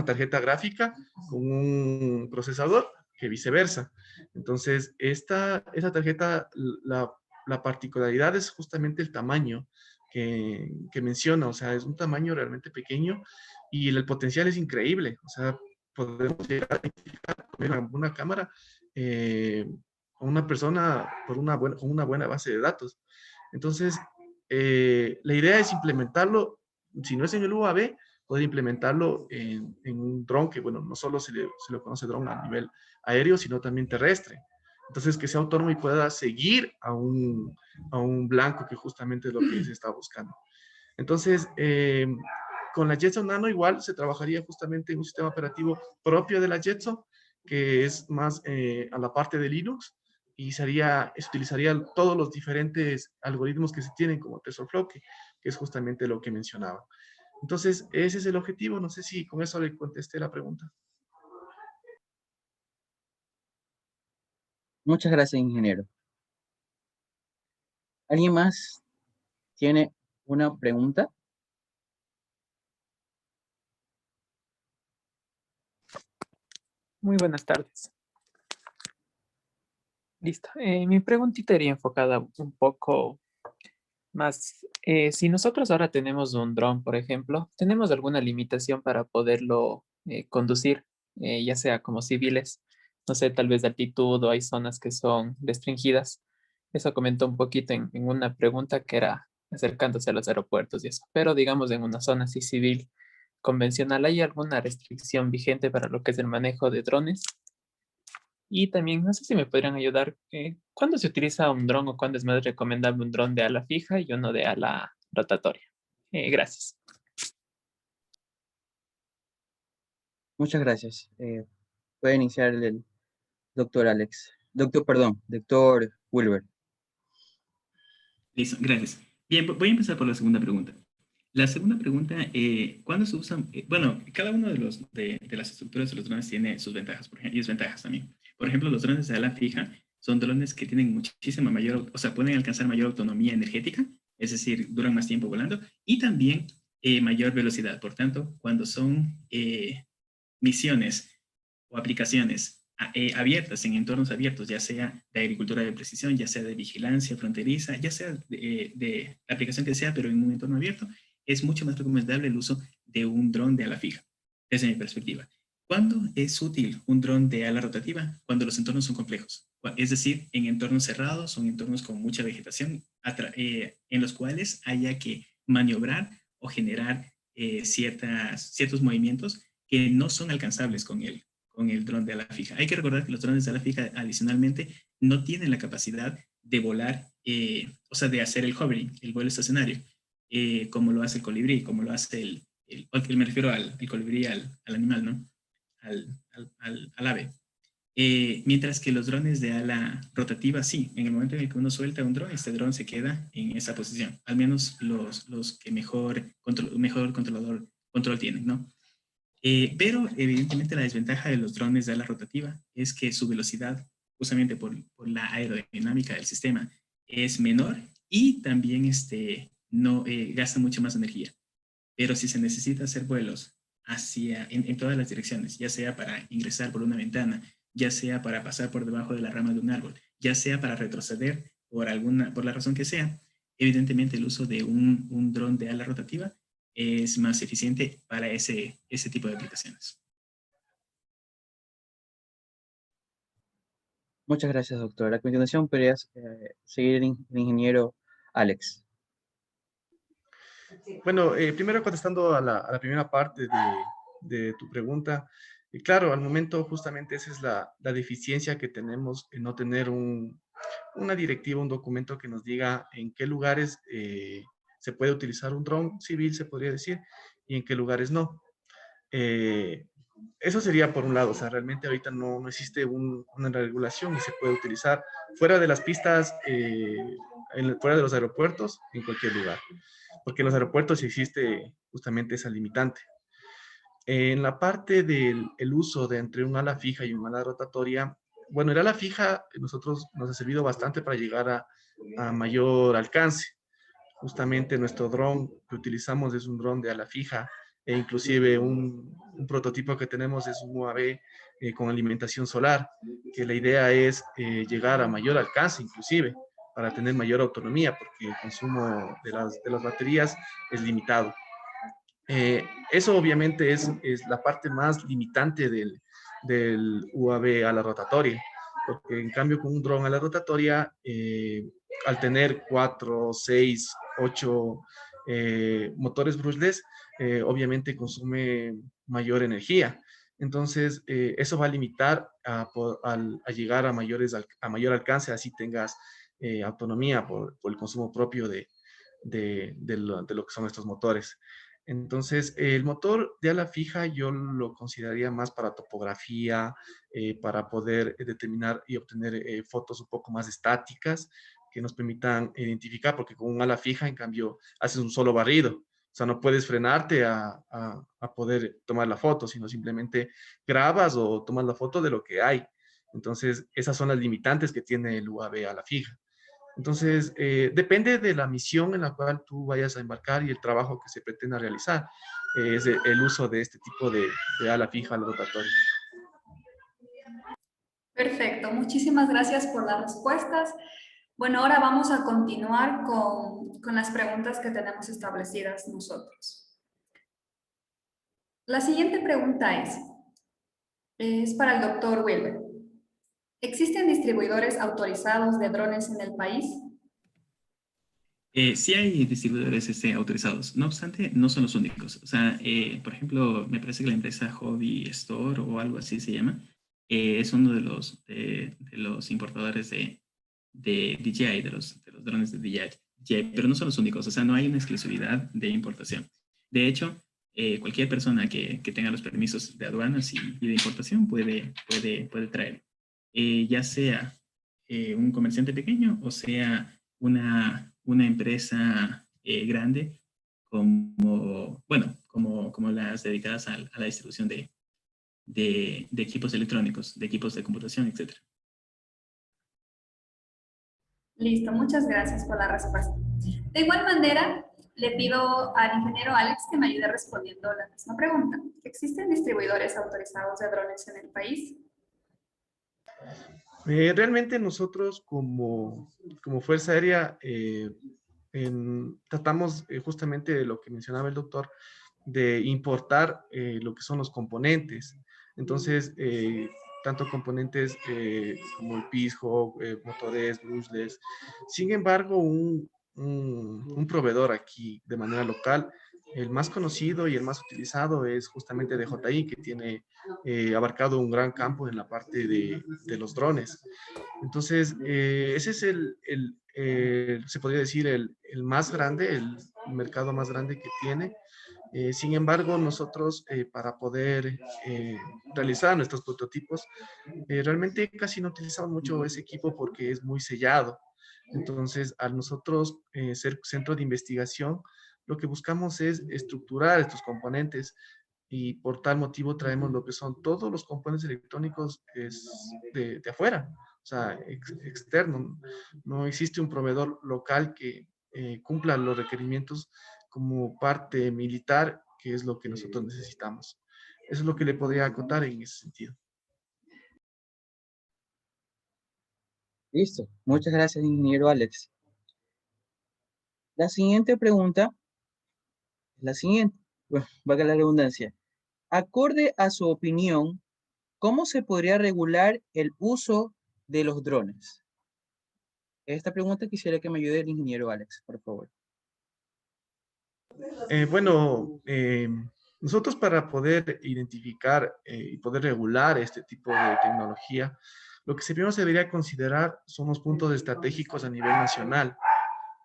tarjeta gráfica con un procesador que viceversa. Entonces, esa tarjeta, la particularidad es justamente el tamaño que menciona, o sea, es un tamaño realmente pequeño y el potencial es increíble, o sea, podemos llegar a identificar una cámara a una persona con una buena base de datos. Entonces, la idea es implementarlo, si no es en el UAV, poder implementarlo en un dron que, bueno, no solo se lo conoce dron a nivel aéreo, sino también terrestre. Entonces, que sea autónomo y pueda seguir a un blanco, que justamente es lo que se está buscando. Entonces, con la Jetson Nano igual se trabajaría justamente en un sistema operativo propio de la Jetson, que es más a la parte de Linux, y se utilizaría todos los diferentes algoritmos que se tienen como TensorFlow, que es justamente lo que mencionaba. Entonces, ese es el objetivo. No sé si con eso le contesté la pregunta. Muchas gracias, ingeniero. ¿Alguien más tiene una pregunta? Muy buenas tardes. Listo. Mi preguntita iría enfocada un poco más. Si nosotros ahora tenemos un dron, por ejemplo, ¿tenemos alguna limitación para poderlo conducir, ya sea como civiles? No sé, tal vez de altitud o hay zonas que son restringidas. Eso comentó un poquito en una pregunta que era acercándose a los aeropuertos y eso. Pero digamos en una zona así civil convencional, ¿hay alguna restricción vigente para lo que es el manejo de drones? Y también, no sé si me podrían ayudar, ¿cuándo se utiliza un dron o cuándo es más recomendable un dron de ala fija y uno de ala rotatoria? Gracias. Muchas gracias. Puede iniciar el doctor Alex. Doctor, perdón, doctor Wilber. Listo, gracias. Bien, voy a empezar por la segunda pregunta. La segunda pregunta, ¿cuándo se usan? Bueno, cada uno de las estructuras de los drones tiene sus ventajas por ejemplo, y desventajas también. Por ejemplo, los drones de ala fija son drones que tienen muchísima mayor, o sea, pueden alcanzar mayor autonomía energética, es decir, duran más tiempo volando, y también mayor velocidad. Por tanto, cuando son misiones o aplicaciones abiertas, en entornos abiertos, ya sea de agricultura de precisión, ya sea de vigilancia fronteriza, ya sea de la aplicación que sea, pero en un entorno abierto, es mucho más recomendable el uso de un dron de ala fija, desde mi perspectiva. ¿Cuándo es útil un dron de ala rotativa? Cuando los entornos son complejos, es decir, en entornos cerrados o en entornos con mucha vegetación, en los cuales haya que maniobrar o generar ciertos movimientos que no son alcanzables con el dron de ala fija. Hay que recordar que los drones de ala fija adicionalmente no tienen la capacidad de volar, o sea, de hacer el hovering, el vuelo estacionario, como lo hace el colibrí, como lo hace me refiero al colibrí, al animal, ¿no? Al ave. Mientras que los drones de ala rotativa, sí, en el momento en el que uno suelta un dron, este dron se queda en esa posición, al menos los que mejor control tienen, ¿no? Pero evidentemente la desventaja de los drones de ala rotativa es que su velocidad, justamente por la aerodinámica del sistema, es menor y también no gasta mucha más energía. Pero si se necesita hacer vuelos en todas las direcciones, ya sea para ingresar por una ventana, ya sea para pasar por debajo de la rama de un árbol, ya sea para retroceder por la razón que sea, evidentemente el uso de un dron de ala rotativa es más eficiente para ese tipo de aplicaciones. Muchas gracias, doctor. A continuación, podrías seguir el ingeniero Alex. Bueno, primero contestando a la primera parte de tu pregunta, claro, al momento justamente esa es la deficiencia que tenemos en no tener una directiva, un documento que nos diga en qué lugares se puede utilizar un dron civil, se podría decir, y en qué lugares no. Eso sería por un lado, o sea, realmente ahorita no existe una regulación y se puede utilizar fuera de las pistas, fuera de los aeropuertos, en cualquier lugar, porque en los aeropuertos existe justamente esa limitante. En la parte del el uso de entre un ala fija y un ala rotatoria, bueno, el ala fija nosotros nos ha servido bastante para llegar a mayor alcance. Justamente nuestro dron que utilizamos es un dron de ala fija e inclusive un prototipo que tenemos es un UAV con alimentación solar, que la idea es llegar a mayor alcance inclusive para tener mayor autonomía porque el consumo de las baterías es limitado. Eso obviamente es la parte más limitante del UAV a la rotatoria, porque en cambio con un dron a la rotatoria, al tener 4, 6, 8 motores brushless, obviamente consume mayor energía. Entonces, eso va a limitar a llegar a mayor alcance, así tengas autonomía por el consumo propio de lo que son estos motores. Entonces, el motor de ala fija yo lo consideraría más para topografía, para poder determinar y obtener fotos un poco más estáticas que nos permitan identificar, porque con un ala fija, en cambio, haces un solo barrido. O sea, no puedes frenarte a poder tomar la foto, sino simplemente grabas o tomas la foto de lo que hay. Entonces, esas son las limitantes que tiene el UAV a la fija. Entonces, depende de la misión en la cual tú vayas a embarcar y el trabajo que se pretenda realizar. Es el uso de este tipo de ala fija al rotatorio. Perfecto, muchísimas gracias por las respuestas. Bueno, ahora vamos a continuar con las preguntas que tenemos establecidas nosotros. La siguiente pregunta es para el doctor Wilber. ¿Existen distribuidores autorizados de drones en el país? Sí hay distribuidores autorizados, no obstante, no son los únicos. O sea, por ejemplo, me parece que la empresa Hobby Store o algo así se llama, es uno de los importadores de DJI, de los drones de DJI, pero no son los únicos. O sea, no hay una exclusividad de importación. De hecho, cualquier persona que tenga los permisos de aduanas y de importación puede traer, ya sea un comerciante pequeño o sea una empresa grande como las dedicadas a la distribución de equipos electrónicos, de equipos de computación, etc. Listo, muchas gracias por la respuesta. De igual manera, le pido al ingeniero Alex que me ayude respondiendo la misma pregunta. ¿Existen distribuidores autorizados de drones en el país? Realmente nosotros como Fuerza Aérea tratamos justamente de lo que mencionaba el doctor, de importar lo que son los componentes. Entonces, tanto componentes como el pisco, motores, brushless. Sin embargo, un proveedor aquí de manera local, el más conocido y el más utilizado es justamente DJI, que tiene abarcado un gran campo en la parte de los drones. Entonces, ese es se podría decir, el más grande, el mercado más grande que tiene. Sin embargo, nosotros para poder realizar nuestros prototipos, realmente casi no utilizamos mucho ese equipo porque es muy sellado. Entonces, al nosotros ser centro de investigación, lo que buscamos es estructurar estos componentes y por tal motivo traemos lo que son todos los componentes electrónicos de afuera, o sea, externo. No existe un proveedor local que cumpla los requerimientos como parte militar, que es lo que nosotros necesitamos. Eso es lo que le podría acotar en ese sentido. Listo. Muchas gracias, ingeniero Alex. La siguiente pregunta es la siguiente. Bueno, valga la redundancia. Acorde a su opinión, ¿cómo se podría regular el uso de los drones? Esta pregunta quisiera que me ayude el ingeniero Alex, por favor. Bueno, nosotros para poder identificar y poder regular este tipo de tecnología, lo que primero se debería considerar son los puntos estratégicos a nivel nacional.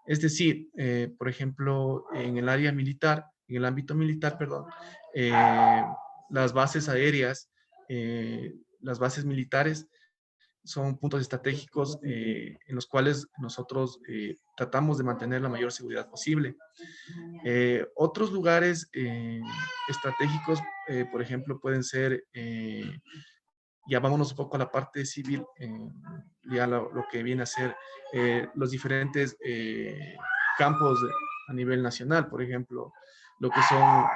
Es decir, por ejemplo, en el área militar, en el ámbito militar, perdón, las bases aéreas, las bases militares son puntos estratégicos en los cuales nosotros tratamos de mantener la mayor seguridad posible. Otros lugares estratégicos, por ejemplo, pueden ser, ya vámonos un poco a la parte civil, ya lo que viene a ser los diferentes campos a nivel nacional, por ejemplo, lo que son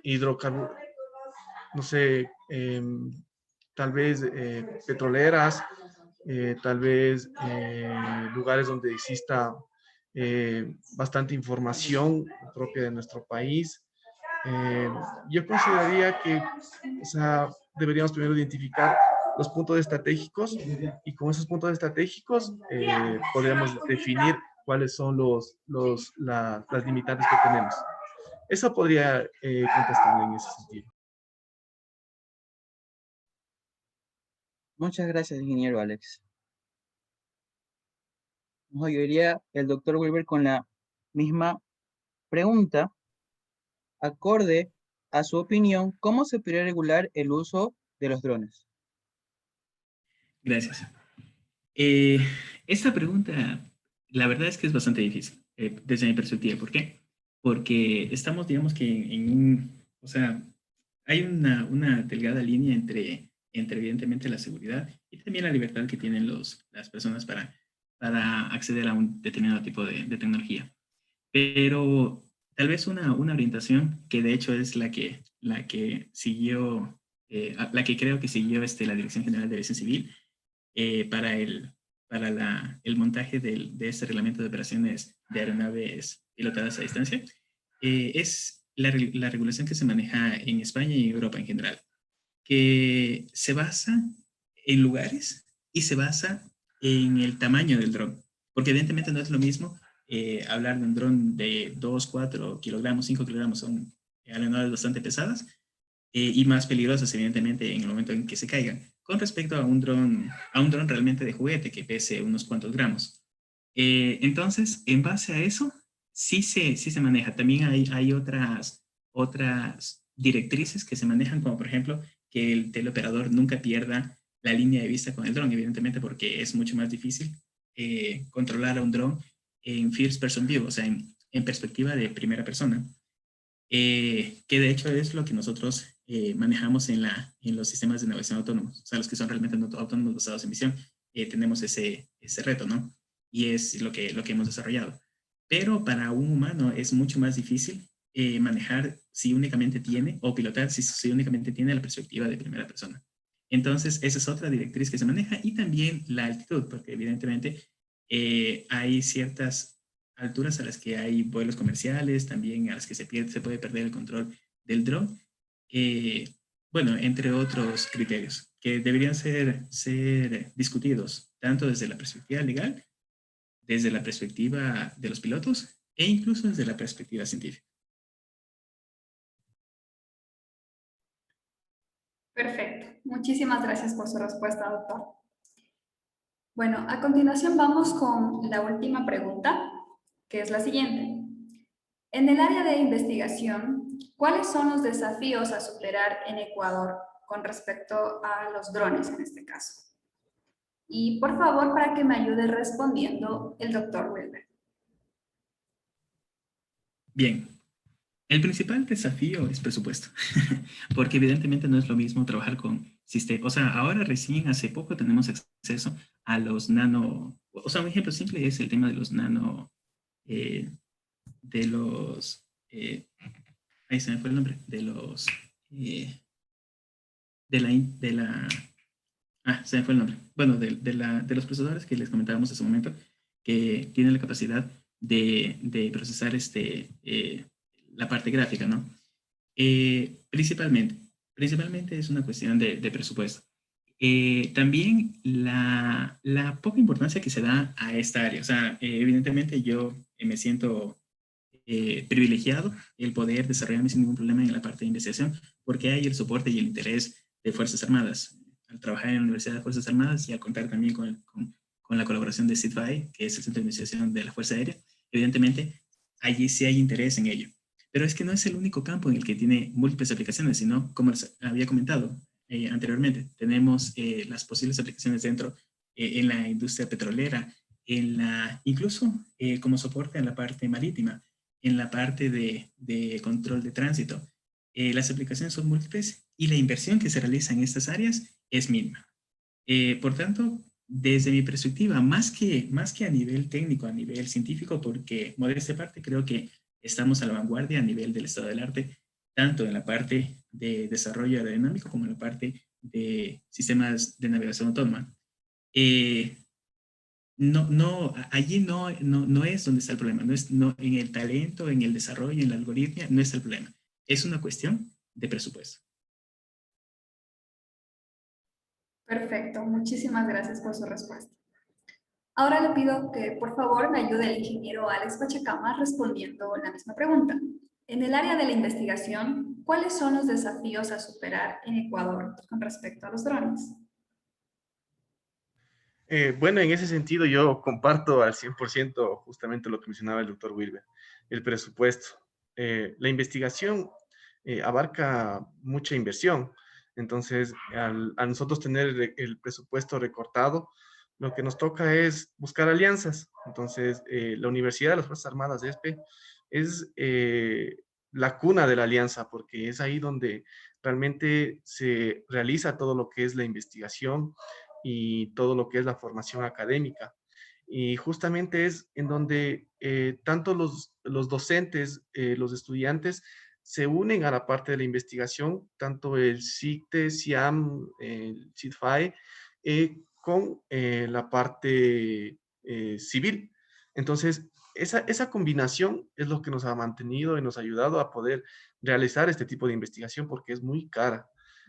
hidrocarburos, no sé, tal vez petroleras, tal vez lugares donde exista bastante información propia de nuestro país. Yo consideraría que, o sea, deberíamos primero identificar los puntos estratégicos y con esos puntos estratégicos podríamos definir cuáles son las limitantes que tenemos. Eso podría contestarle en ese sentido. Muchas gracias, ingeniero Alex. Nos ayudaría el doctor Wilber con la misma pregunta. Acorde a su opinión, ¿cómo se podría regular el uso de los drones? Gracias. Esta pregunta, la verdad es que es bastante difícil. desde mi perspectiva. ¿Por qué? Porque estamos, digamos que en un, o sea, hay una delgada línea entre evidentemente la seguridad y también la libertad que tienen las personas para acceder a un determinado tipo de tecnología. Pero tal vez una orientación que de hecho es la que siguió, la que creo que siguió la Dirección General de Aviación Civil para el montaje de este reglamento de operaciones de aeronaves pilotadas a distancia, es la regulación que se maneja en España y en Europa en general, que se basa en lugares y se basa en el tamaño del dron, porque evidentemente no es lo mismo hablar de un dron de 2, 4 kilogramos, 5 kilogramos, son aeronaves bastante pesadas, y más peligrosas, evidentemente, en el momento en que se caigan, con respecto a un dron realmente de juguete que pese unos cuantos gramos. Entonces, en base a eso, sí se maneja. También hay otras directrices que se manejan, como por ejemplo, que el teleoperador nunca pierda la línea de vista con el dron, evidentemente, porque es mucho más difícil controlar a un dron en first person view, o sea, en perspectiva de primera persona. Que de hecho es lo que nosotros manejamos en los sistemas de navegación autónomos, o sea, los que son realmente no autónomos basados en visión, tenemos ese reto, ¿no? Y es lo que hemos desarrollado. Pero para un humano es mucho más difícil manejar si únicamente tiene, o pilotar si únicamente tiene la perspectiva de primera persona. Entonces, esa es otra directriz que se maneja, y también la altitud, porque evidentemente hay ciertas alturas a las que hay vuelos comerciales, también a las que se puede perder el control del dron. Bueno, entre otros criterios que deberían ser discutidos tanto desde la perspectiva legal, desde la perspectiva de los pilotos e incluso desde la perspectiva científica. Perfecto. Muchísimas gracias por su respuesta, doctor. Bueno, a continuación vamos con la última pregunta, que es la siguiente. En el área de investigación, ¿cuáles son los desafíos a superar en Ecuador con respecto a los drones en este caso? Y por favor, para que me ayude respondiendo el doctor Wilber. Bien, el principal desafío es presupuesto, porque evidentemente no es lo mismo trabajar con sistemas. O sea, ahora recién hace poco tenemos acceso a los nano. O sea, un ejemplo simple es el tema de los nano, eh, de los, ahí se me fue el nombre, se me fue el nombre. Bueno, de los procesadores que les comentábamos hace un momento, que tienen la capacidad de procesar la parte gráfica, ¿no? Principalmente es una cuestión de presupuesto. También la poca importancia que se da a esta área. O sea, evidentemente yo me siento privilegiado el poder desarrollarme sin ningún problema en la parte de investigación, porque hay el soporte y el interés de Fuerzas Armadas. Al trabajar en la Universidad de Fuerzas Armadas y al contar también con la colaboración de CITFAE, que es el Centro de Investigación de la Fuerza Aérea, evidentemente allí sí hay interés en ello. Pero es que no es el único campo en el que tiene múltiples aplicaciones, sino, como les había comentado anteriormente, tenemos las posibles aplicaciones dentro en la industria petrolera, incluso como soporte en la parte marítima, en la parte de control de tránsito. Las aplicaciones son múltiples y la inversión que se realiza en estas áreas es mínima. Por tanto, desde mi perspectiva, más que a nivel técnico, a nivel científico, porque modestia aparte, creo que estamos a la vanguardia a nivel del estado del arte, tanto en la parte de desarrollo aerodinámico como en la parte de sistemas de navegación autónoma. Allí no es donde está el problema, en el talento, en el desarrollo, en la algoritmia, no está el problema. Es una cuestión de presupuesto. Perfecto, muchísimas gracias por su respuesta. Ahora le pido que por favor me ayude el ingeniero Alex Pachacama respondiendo la misma pregunta. En el área de la investigación, ¿cuáles son los desafíos a superar en Ecuador con respecto a los drones? Bueno, en ese sentido yo comparto al 100% justamente lo que mencionaba el doctor Wilber, el presupuesto. La investigación abarca mucha inversión, entonces a nosotros tener el presupuesto recortado lo que nos toca es buscar alianzas. Entonces, la Universidad de las Fuerzas Armadas, ESPE, es la cuna de la alianza, porque es ahí donde realmente se realiza todo lo que es la investigación y todo lo que es la formación académica. Y justamente es en donde tanto los docentes, los estudiantes, se unen a la parte de la investigación, tanto el CICTE, CIAM, el CIDFAE, con la parte civil. Entonces, esa combinación es lo que nos ha mantenido y nos ha ayudado a poder realizar este tipo de investigación porque es muy cara.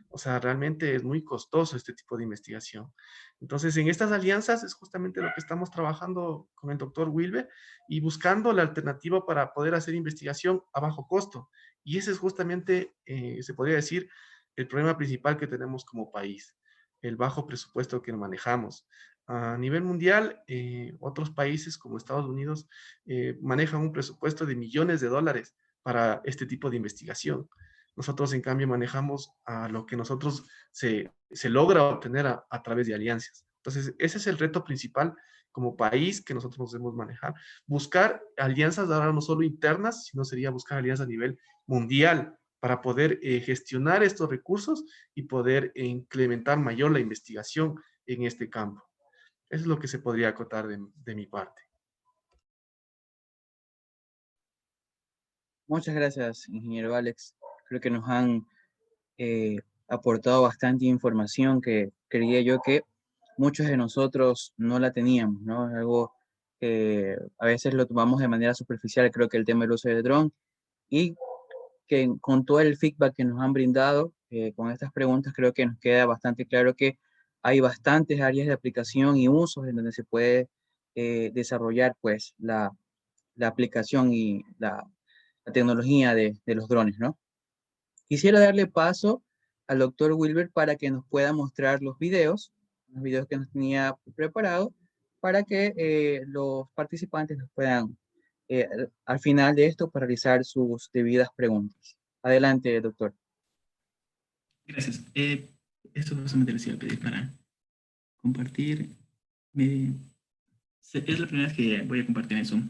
O sea, realmente es muy costoso este tipo de investigación. Entonces, en estas alianzas es justamente lo que estamos trabajando con el doctor Wilber y buscando la alternativa para poder hacer investigación a bajo costo. Y ese es justamente, se podría decir, el problema principal que tenemos como país, el bajo presupuesto que manejamos. A nivel mundial, otros países como Estados Unidos manejan un presupuesto de millones de dólares para este tipo de investigación. Nosotros, en cambio, manejamos a lo que nosotros se logra obtener a través de alianzas. Entonces, ese es el reto principal como país que nosotros debemos manejar. Buscar alianzas ahora no solo internas, sino sería buscar alianzas a nivel mundial para poder gestionar estos recursos y poder incrementar mayor la investigación en este campo. Eso es lo que se podría acotar de mi parte. Muchas gracias, ingeniero Alex. Creo que nos han aportado bastante información que creía yo que muchos de nosotros no la teníamos, ¿no? Es algo que a veces lo tomamos de manera superficial, creo que el tema del uso del dron, y que con todo el feedback que nos han brindado con estas preguntas, creo que nos queda bastante claro que hay bastantes áreas de aplicación y usos en donde se puede desarrollar pues la aplicación y la tecnología de los drones, ¿no? Quisiera darle paso al doctor Wilber para que nos pueda mostrar los videos que nos tenía preparado, para que los participantes nos puedan, al final de esto, para realizar sus debidas preguntas. Adelante, doctor. Gracias. Esto justamente les iba a pedir para compartir. Es la primera vez que voy a compartir en Zoom.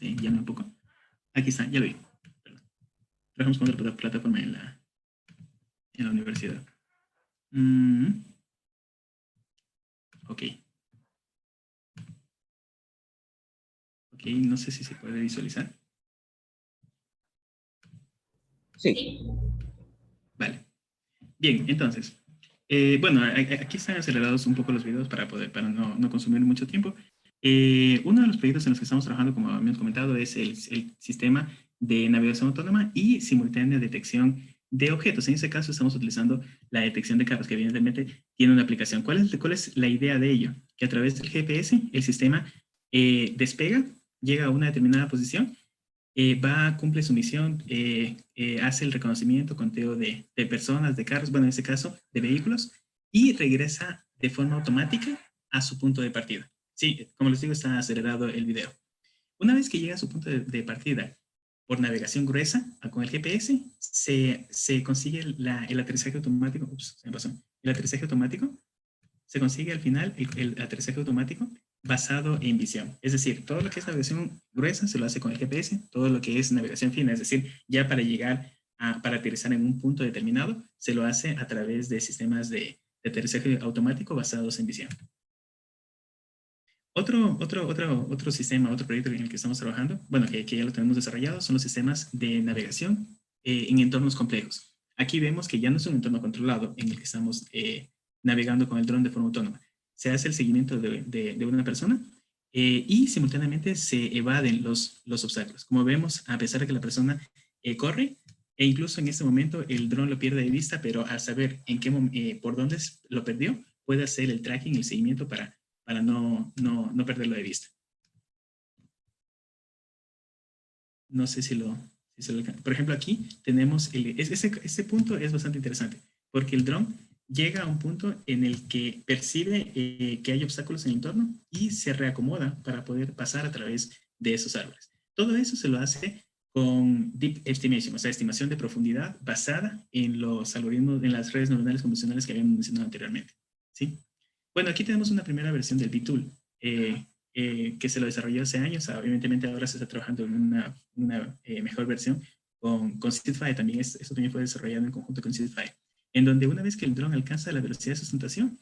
Llame un poco. Aquí está, ya lo vi. Trabajamos con otra plataforma en la universidad. Ok. Ok, no sé si se puede visualizar. Sí. Vale. Bien, entonces, bueno, aquí están acelerados un poco los videos para no consumir mucho tiempo. Uno de los proyectos en los que estamos trabajando, como habíamos comentado, es el sistema de navegación autónoma y simultánea detección de objetos. En este caso estamos utilizando la detección de carros, que evidentemente tiene una aplicación. ¿Cuál es la idea de ello? Que a través del GPS el sistema despega, llega a una determinada posición, cumple su misión, hace el reconocimiento, conteo de personas, de carros, bueno, en este caso, de vehículos, y regresa de forma automática a su punto de partida. Sí, como les digo, está acelerado el video. Una vez que llega a su punto de partida por navegación gruesa con el GPS, se consigue el aterrizaje automático. Ups, se me pasó. El aterrizaje automático se consigue al final el aterrizaje automático basado en visión. Es decir, todo lo que es navegación gruesa se lo hace con el GPS, todo lo que es navegación fina, es decir, ya para llegar para aterrizar en un punto determinado, se lo hace a través de sistemas de aterrizaje automático basados en visión. Otro sistema, otro proyecto en el que estamos trabajando, bueno, que ya lo tenemos desarrollado, son los sistemas de navegación en entornos complejos. Aquí vemos que ya no es un entorno controlado en el que estamos navegando con el dron de forma autónoma. Se hace el seguimiento de una persona y simultáneamente se evaden los obstáculos. Como vemos, a pesar de que la persona corre, e incluso en este momento el dron lo pierde de vista, pero al saber por dónde lo perdió, puede hacer el tracking, el seguimiento para no perderlo de vista. No sé si por ejemplo, aquí tenemos este punto es bastante interesante, porque el dron llega a un punto en el que percibe que hay obstáculos en el entorno y se reacomoda para poder pasar a través de esos árboles. Todo eso se lo hace con Deep Estimation, o sea, estimación de profundidad basada en los algoritmos, en las redes neuronales convencionales que habíamos mencionado anteriormente, ¿sí? Bueno, aquí tenemos una primera versión del B-Tool que se lo desarrolló hace años. Evidentemente ahora se está trabajando en una mejor versión con SeedFi. También esto también fue desarrollado en conjunto con SeedFi, en donde una vez que el dron alcanza la velocidad de sustentación,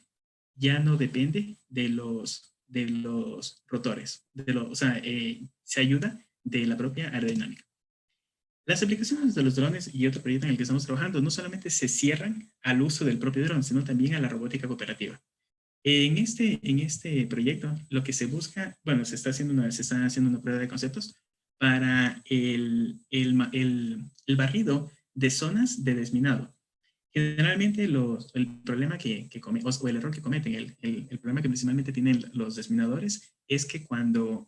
ya no depende de los rotores, o sea, se ayuda de la propia aerodinámica. Las aplicaciones de los drones y otro proyecto en el que estamos trabajando no solamente se cierran al uso del propio dron, sino también a la robótica cooperativa. En este proyecto, lo que se busca, bueno, se está haciendo una prueba de conceptos para el barrido de zonas de desminado. Generalmente el problema o el error que cometen, el problema que principalmente tienen los desminadores es que cuando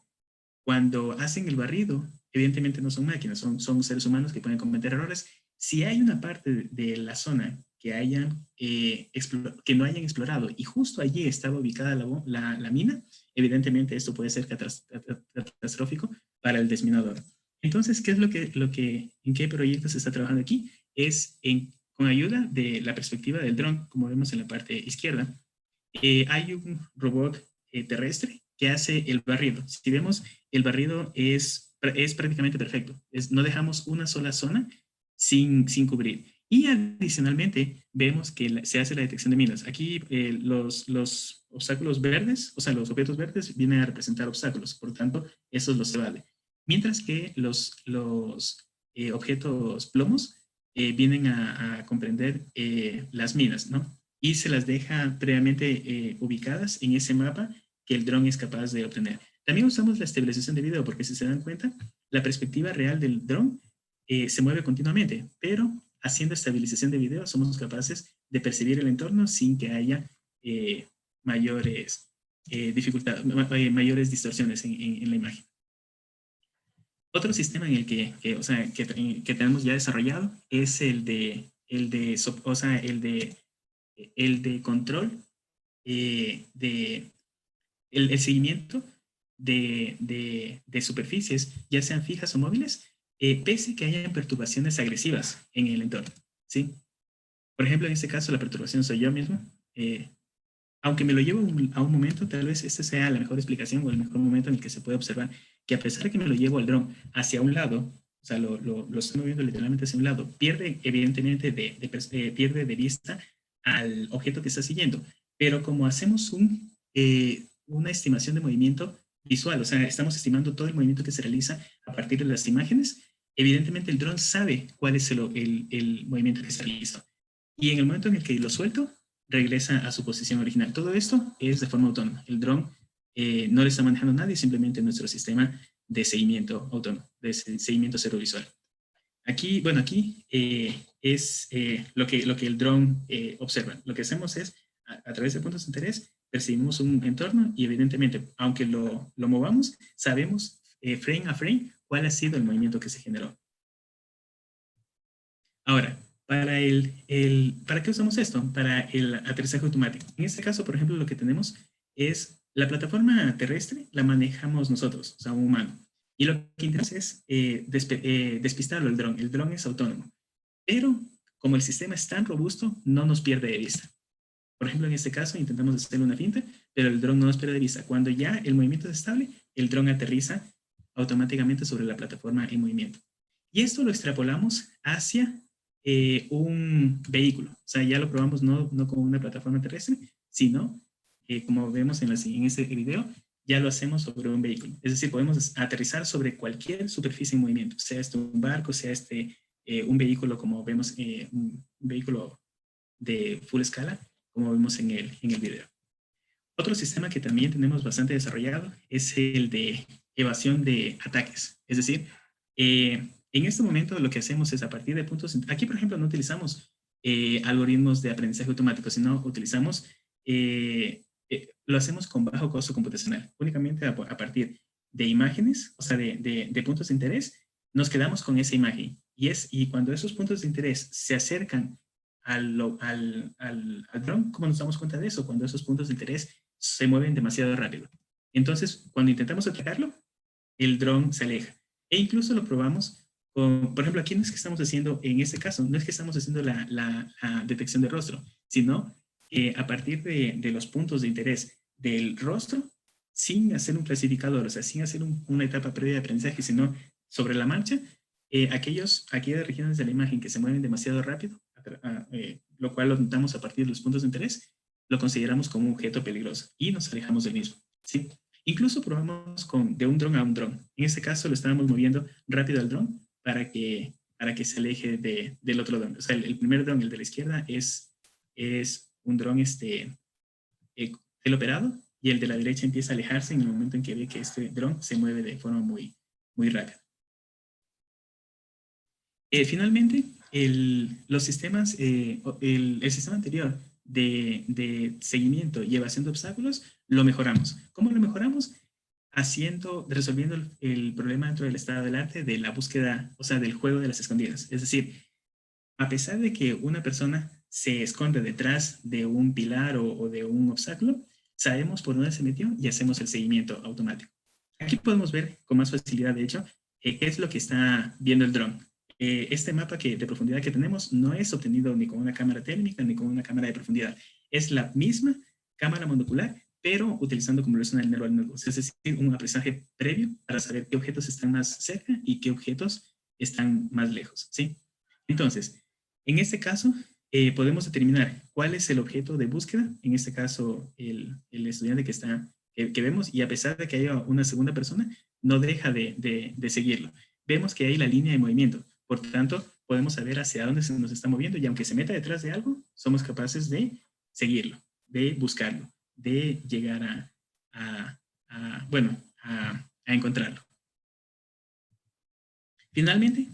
hacen el barrido, evidentemente no son máquinas, son seres humanos que pueden cometer errores. Si hay una parte de la zona que no hayan explorado y justo allí estaba ubicada la mina, evidentemente esto puede ser catastrófico para el desminador. Entonces, ¿qué es en qué proyecto se está trabajando aquí? Es con ayuda de la perspectiva del dron, como vemos en la parte izquierda, hay un robot terrestre que hace el barrido. Si vemos, el barrido es prácticamente perfecto. No dejamos una sola zona sin cubrir. Y adicionalmente, vemos que se hace la detección de minas. Aquí los obstáculos verdes, o sea, los objetos verdes vienen a representar obstáculos. Por lo tanto, esos los evade. Mientras que los objetos plomos vienen a comprender las minas, ¿no? Y se las deja previamente ubicadas en ese mapa que el dron es capaz de obtener. También usamos la estabilización de video porque, si se dan cuenta, la perspectiva real del dron se mueve continuamente, pero haciendo estabilización de video somos capaces de percibir el entorno sin que haya mayores mayores distorsiones en la imagen. Otro sistema en el que tenemos ya desarrollado es el de control el seguimiento de superficies, ya sean fijas o móviles, pese que hayan perturbaciones agresivas en el entorno, ¿sí? Por ejemplo, en este caso, la perturbación soy yo mismo. Aunque me lo llevo a un momento, tal vez este sea la mejor explicación o el mejor momento en el que se puede observar que, a pesar de que me lo llevo al dron hacia un lado, o sea, lo estoy moviendo literalmente hacia un lado, pierde evidentemente pierde de vista al objeto que está siguiendo. Pero como hacemos una estimación de movimiento visual, o sea, estamos estimando todo el movimiento que se realiza a partir de las imágenes, evidentemente el dron sabe cuál es el movimiento que se realiza. Y en el momento en el que lo suelto, regresa a su posición original. Todo esto es de forma autónoma. El dron no le está manejando nadie, simplemente nuestro sistema de seguimiento autónomo, de seguimiento cero visual. Aquí, bueno, aquí es lo que el dron observa. Lo que hacemos es, a través de puntos de interés, percibimos un entorno y, evidentemente, aunque lo movamos, sabemos frame a frame cuál ha sido el movimiento que se generó. Ahora, ¿para qué usamos esto? Para el aterrizaje automático. En este caso, por ejemplo, lo que tenemos es la plataforma terrestre, la manejamos nosotros, o sea, un humano. Y lo que interesa es despistarlo el dron. El dron es autónomo. Pero como el sistema es tan robusto, no nos pierde de vista. Por ejemplo, en este caso intentamos hacerle una finta, pero el dron no nos pierde de vista. Cuando ya el movimiento es estable, el dron aterriza automáticamente sobre la plataforma en movimiento. Y esto lo extrapolamos hacia un vehículo. O sea, ya lo probamos no como una plataforma terrestre, sino, como vemos en este video, ya lo hacemos sobre un vehículo. Es decir, podemos aterrizar sobre cualquier superficie en movimiento, sea un barco, sea un vehículo, como vemos, un vehículo de full escala, como vemos en el video. Otro sistema que también tenemos bastante desarrollado es el de evasión de ataques. Es decir, en este momento lo que hacemos es, a partir de puntos... Aquí, por ejemplo, no utilizamos algoritmos de aprendizaje automático, sino utilizamos... lo hacemos con bajo costo computacional. Únicamente a partir de imágenes, o sea, de puntos de interés, nos quedamos con esa imagen. Y cuando esos puntos de interés se acercan al dron, ¿cómo nos damos cuenta de eso? Cuando esos puntos de interés se mueven demasiado rápido. Entonces, cuando intentamos atracarlo, el dron se aleja. E incluso lo probamos por ejemplo, aquí no es que estamos haciendo, en este caso, no es que estamos haciendo la detección de rostro, sino a partir de los puntos de interés del rostro, sin hacer un clasificador, o sea, sin hacer una etapa previa de aprendizaje, sino sobre la marcha, aquellas regiones de la imagen que se mueven demasiado rápido, lo cual lo notamos a partir de los puntos de interés, lo consideramos como un objeto peligroso y nos alejamos del mismo, ¿sí? Incluso probamos de un dron a un dron. En este caso lo estábamos moviendo rápido al dron para que se aleje del otro dron. O sea, el primer dron, el de la izquierda, es un dron teleoperado, y el de la derecha empieza a alejarse en el momento en que ve que este dron se mueve de forma muy, muy rápida. Finalmente, los sistemas, el sistema anterior de seguimiento y evasión de obstáculos lo mejoramos. ¿Cómo lo mejoramos? Resolviendo el problema dentro del estado del arte de la búsqueda, o sea, del juego de las escondidas. Es decir, a pesar de que una persona se esconde detrás de un pilar o de un obstáculo, sabemos por dónde se metió y hacemos el seguimiento automático. Aquí podemos ver con más facilidad, de hecho, qué es lo que está viendo el dron. Este mapa de profundidad que tenemos no es obtenido ni con una cámara térmica ni con una cámara de profundidad. Es la misma cámara monocular, pero utilizando convolución del neural network, es decir, un aprendizaje previo para saber qué objetos están más cerca y qué objetos están más lejos, ¿sí? Entonces, en este caso, podemos determinar cuál es el objeto de búsqueda, en este caso, el estudiante que vemos, y a pesar de que haya una segunda persona, no deja de seguirlo. Vemos que hay la línea de movimiento, por tanto, podemos saber hacia dónde se nos está moviendo, y aunque se meta detrás de algo, somos capaces de seguirlo, de buscarlo, de llegar a encontrarlo. Finalmente,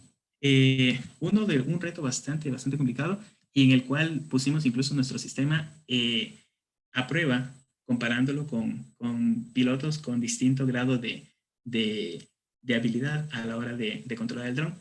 un reto bastante complicado, y en el cual pusimos incluso nuestro sistema a prueba, comparándolo con pilotos con distinto grado de habilidad a la hora de controlar el dron.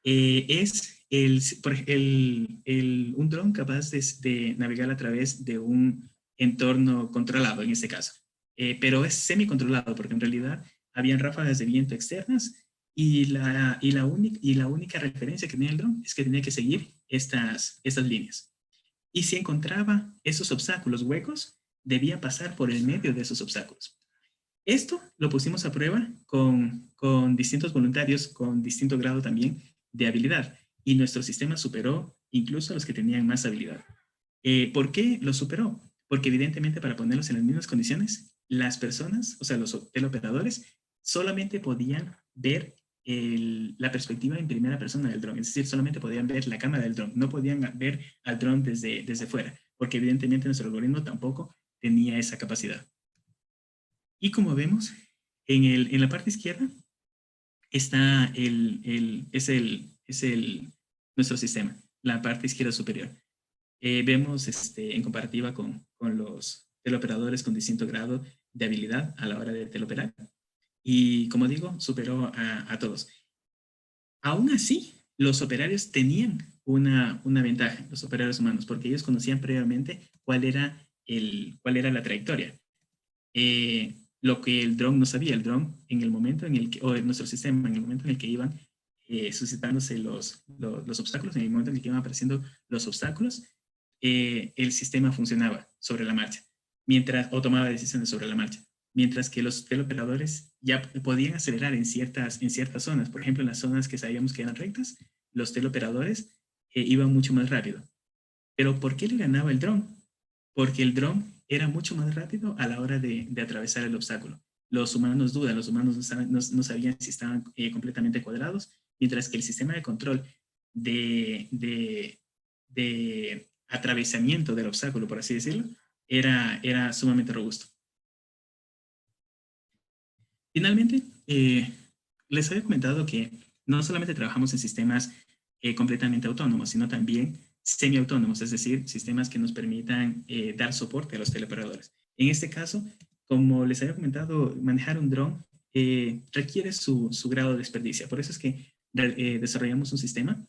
Es un dron capaz de navegar a través de un entorno controlado, en este caso. Pero es semi-controlado, porque en realidad habían ráfagas de viento externas, y la única referencia que tenía el dron es que tenía que seguir estas líneas. Y si encontraba esos obstáculos huecos, debía pasar por el medio de esos obstáculos. Esto lo pusimos a prueba con distintos voluntarios con distinto grado también de habilidad, y nuestro sistema superó incluso a los que tenían más habilidad. ¿Por qué lo superó? Porque evidentemente, para ponerlos en las mismas condiciones, las personas, o sea, los teleoperadores, solamente podían ver la perspectiva en primera persona del dron, es decir, solamente podían ver la cámara del dron, no podían ver al dron desde fuera, porque evidentemente nuestro algoritmo tampoco tenía esa capacidad. Y como vemos, en la parte izquierda está nuestro sistema, la parte izquierda superior. Vemos en comparativa con los teleoperadores con distinto grado de habilidad a la hora de teleoperar. Y como digo, superó a todos. Aún así, los operarios tenían una ventaja, los operarios humanos, porque ellos conocían previamente cuál era la trayectoria. Lo que el dron no sabía. El dron, en el momento en el que, o nuestro sistema, en el momento en el que iban suscitándose los obstáculos, en el momento en el que iban apareciendo los obstáculos, el sistema funcionaba sobre la marcha, o tomaba decisiones sobre la marcha. Mientras que los teleoperadores ya podían acelerar en ciertas zonas. Por ejemplo, en las zonas que sabíamos que eran rectas, los teleoperadores iban mucho más rápido. ¿Pero por qué le ganaba el dron? Porque el dron era mucho más rápido a la hora de atravesar el obstáculo. Los humanos dudan, los humanos no sabían si estaban completamente cuadrados, mientras que el sistema de control de atravesamiento del obstáculo, por así decirlo, era sumamente robusto. Finalmente, les había comentado que no solamente trabajamos en sistemas completamente autónomos, sino también semiautónomos, es decir, sistemas que nos permitan dar soporte a los teleoperadores. En este caso, como les había comentado, manejar un dron requiere su grado de desperdicio. Por eso es que desarrollamos un sistema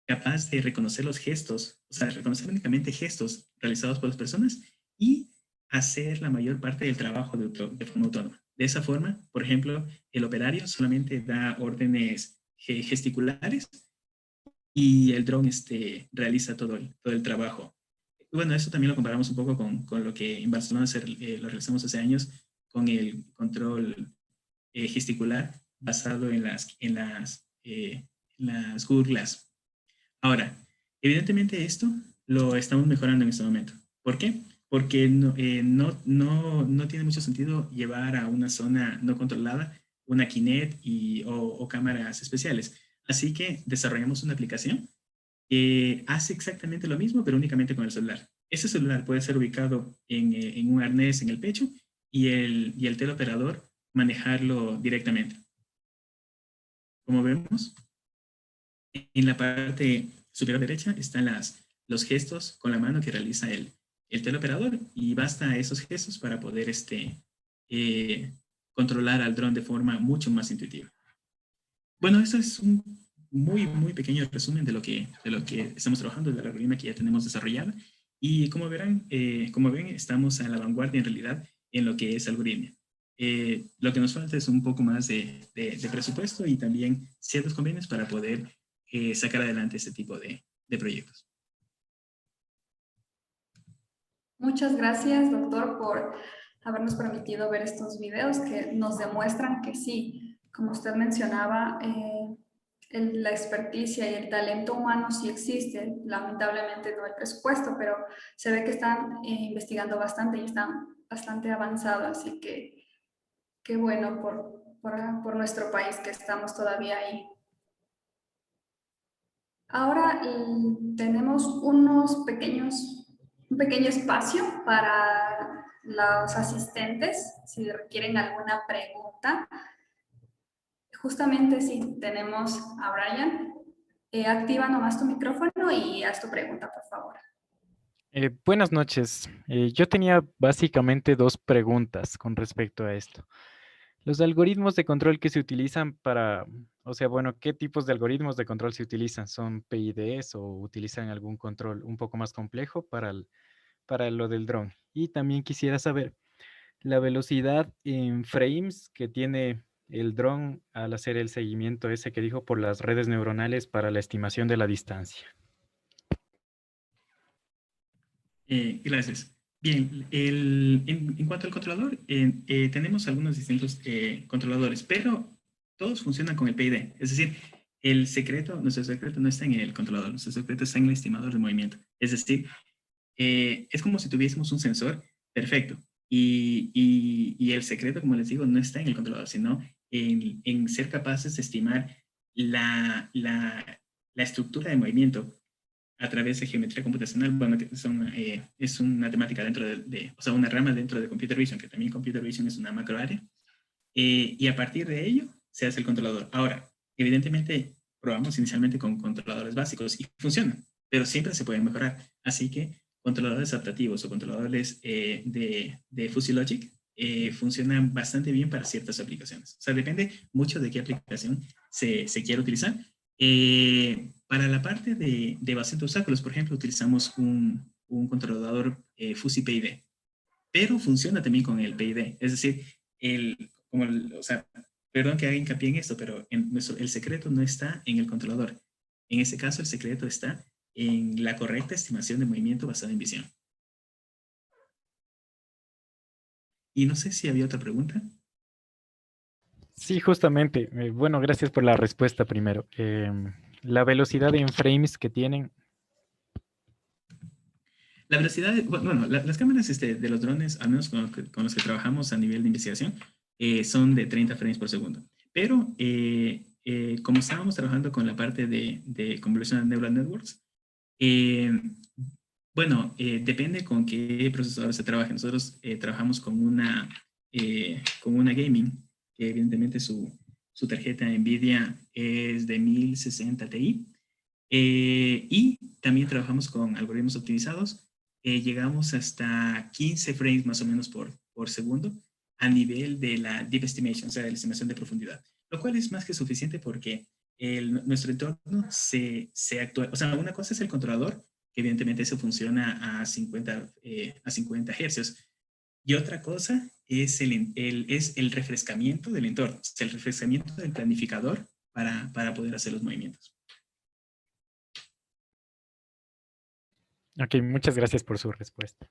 capaz de reconocer los gestos, o sea, reconocer únicamente gestos realizados por las personas y hacer la mayor parte del trabajo de forma autónoma. De esa forma, por ejemplo, el operario solamente da órdenes gesticulares y el dron realiza todo el trabajo. Bueno, eso también lo comparamos un poco con lo que en Barcelona lo realizamos hace años con el control gesticular basado en las Google Glass. Ahora, evidentemente esto lo estamos mejorando en este momento. ¿Por qué? Porque no tiene mucho sentido llevar a una zona no controlada una Kinect o cámaras especiales. Así que desarrollamos una aplicación que hace exactamente lo mismo, pero únicamente con el celular. Ese celular puede ser ubicado en un arnés en el pecho y el teleoperador manejarlo directamente. Como vemos, en la parte superior derecha están los gestos con la mano que realiza el teleoperador y basta esos gestos para poder controlar al dron de forma mucho más intuitiva. Bueno, esto es un muy pequeño resumen de lo que estamos trabajando, de la algoritma que ya tenemos desarrollada. Y como ven, estamos a la vanguardia en realidad en lo que es algoritmia. Lo que nos falta es un poco más de presupuesto y también ciertos convenios para poder sacar adelante este tipo de proyectos. Muchas gracias, doctor, por habernos permitido ver estos videos que nos demuestran que sí, como usted mencionaba, la experticia y el talento humano sí existe, lamentablemente no el presupuesto, pero se ve que están investigando bastante y están bastante avanzados, así que qué bueno por nuestro país que estamos todavía ahí. Ahora tenemos un pequeño espacio para los asistentes, si requieren alguna pregunta. Justamente sí, tenemos a Brian. Activa nomás tu micrófono y haz tu pregunta, por favor. Buenas noches. Yo tenía básicamente dos preguntas con respecto a esto. Los algoritmos de control que se utilizan o sea, bueno, ¿qué tipos de algoritmos de control se utilizan? ¿Son PIDs o utilizan algún control un poco más complejo para lo del dron? Y también quisiera saber la velocidad en frames que tiene el dron al hacer el seguimiento ese que dijo por las redes neuronales para la estimación de la distancia. Gracias. Bien, en cuanto al controlador, tenemos algunos distintos controladores, pero todos funcionan con el PID. Es decir, nuestro secreto no está en el controlador, nuestro secreto está en el estimador de movimiento. Es decir, es como si tuviésemos un sensor perfecto y el secreto, como les digo, no está en el controlador, sino en ser capaces de estimar la estructura de movimiento a través de geometría computacional. Bueno, que es una temática dentro o sea, una rama dentro de Computer Vision, que también Computer Vision es una macro área, y a partir de ello se hace el controlador. Ahora, evidentemente, probamos inicialmente con controladores básicos y funcionan, pero siempre se pueden mejorar. Así que controladores adaptativos o controladores de Fuzzy Logic funcionan bastante bien para ciertas aplicaciones. O sea, depende mucho de qué aplicación se quiera utilizar. Para la parte de evasión de obstáculos, por ejemplo, utilizamos un controlador Fuzzy PID, pero funciona también con el PID. Es decir, o sea, perdón que haga hincapié en esto, pero el secreto no está en el controlador. En este caso, el secreto está en la correcta estimación de movimiento basada en visión. Y no sé si había otra pregunta. Sí, justamente. Bueno, gracias por la respuesta primero. La velocidad en frames que tienen. La velocidad, bueno, las cámaras de los drones, al menos con los que trabajamos a nivel de investigación, son de 30 frames por segundo. Pero como estábamos trabajando con la parte de Convolutional Neural Networks, bueno, depende con qué procesador se trabaje. Nosotros trabajamos con una gaming, que evidentemente su tarjeta NVIDIA es de 1060 Ti. Y también trabajamos con algoritmos optimizados. Llegamos hasta 15 frames más o menos por segundo a nivel de la Deep Estimation, o sea, de la estimación de profundidad, lo cual es más que suficiente porque nuestro entorno se actúa. O sea, una cosa es el controlador, que evidentemente eso funciona a 50 Hz, y otra cosa es el refrescamiento del entorno, o sea, el refrescamiento del planificador para poder hacer los movimientos. Ok, muchas gracias por su respuesta.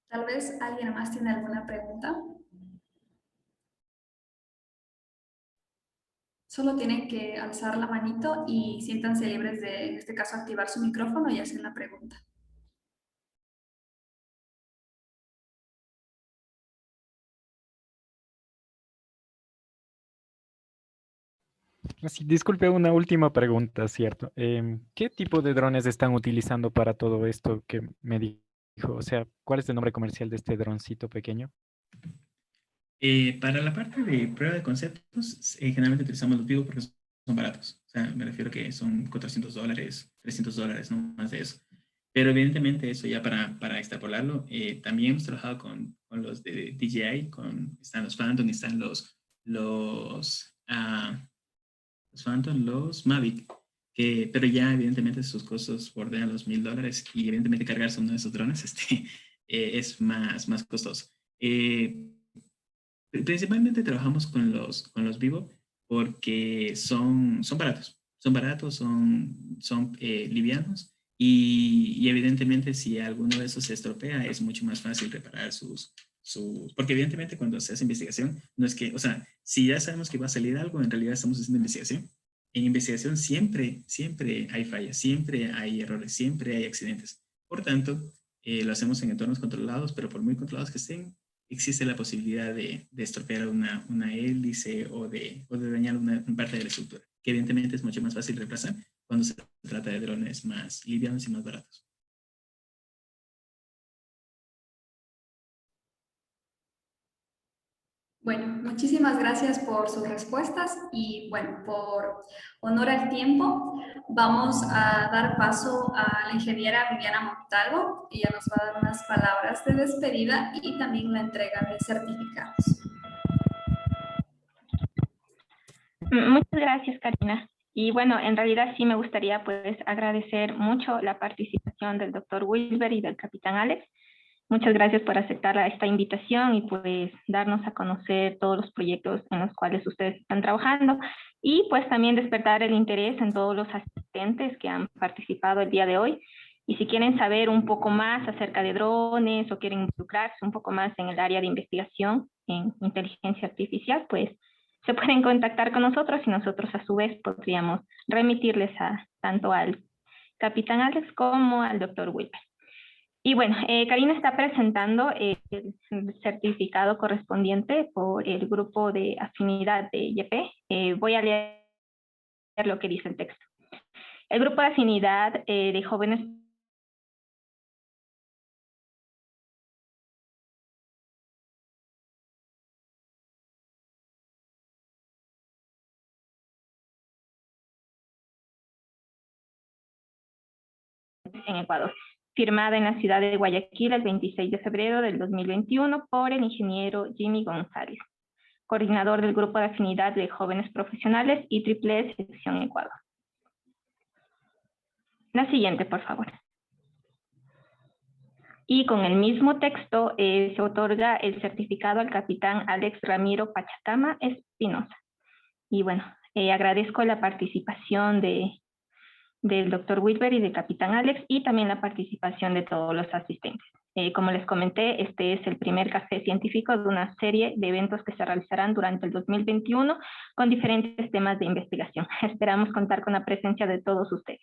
Tal vez alguien más tiene alguna pregunta. Solo tienen que alzar la manito y siéntanse libres de, en este caso, activar su micrófono y hacer la pregunta. Sí, disculpe, una última pregunta, ¿cierto? ¿Qué tipo de drones están utilizando para todo esto que me dijo? O sea, ¿cuál es el nombre comercial de este droncito pequeño? Para la parte de prueba de conceptos, generalmente utilizamos los Vivo porque son baratos. O sea, me refiero que son $400, $300, no más de eso. Pero evidentemente eso ya para extrapolarlo, también hemos trabajado con los de DJI, están los Phantom y están los Phantom, los Mavic, pero ya evidentemente sus costos bordean los $1000 y evidentemente cargarse uno de esos drones es más costoso. Principalmente trabajamos con los Vivo porque son baratos, son livianos y evidentemente si alguno de esos se estropea es mucho más fácil reparar porque evidentemente cuando se hace investigación, no es que, o sea, si ya sabemos que va a salir algo, en realidad estamos haciendo investigación. En investigación siempre hay fallas, siempre hay errores, siempre hay accidentes. Por tanto, lo hacemos en entornos controlados, pero por muy controlados que estén, existe la posibilidad de estropear una hélice o de dañar una parte de la estructura, que evidentemente es mucho más fácil reemplazar cuando se trata de drones más livianos y más baratos. Bueno, muchísimas gracias por sus respuestas y bueno, por honor al tiempo, vamos a dar paso a la ingeniera Viviana Montalvo. Ella nos va a dar unas palabras de despedida y también la entrega de certificados. Muchas gracias, Karina. Y bueno, en realidad sí me gustaría pues agradecer mucho la participación del doctor Wilber y del capitán Alex. Muchas gracias por aceptar esta invitación y pues darnos a conocer todos los proyectos en los cuales ustedes están trabajando y pues también despertar el interés en todos los asistentes que han participado el día de hoy. Y si quieren saber un poco más acerca de drones o quieren involucrarse un poco más en el área de investigación en inteligencia artificial, pues se pueden contactar con nosotros y nosotros a su vez podríamos remitirles tanto al capitán Alex como al doctor Wilber. Y bueno, Karina está presentando el certificado correspondiente por el grupo de afinidad de YP. Voy a leer lo que dice el texto. El grupo de afinidad de jóvenes en Ecuador, firmada en la ciudad de Guayaquil el 26 de febrero del 2021 por el ingeniero Jimmy González, coordinador del Grupo de Afinidad de Jóvenes Profesionales IEEE Sección Ecuador. La siguiente, por favor. Y con el mismo texto se otorga el certificado al capitán Alex Ramiro Pachacama Espinosa. Y bueno, agradezco la participación del doctor Wilber y del capitán Alex y también la participación de todos los asistentes. Como les comenté, este es el primer café científico de una serie de eventos que se realizarán durante el 2021 con diferentes temas de investigación. Esperamos contar con la presencia de todos ustedes.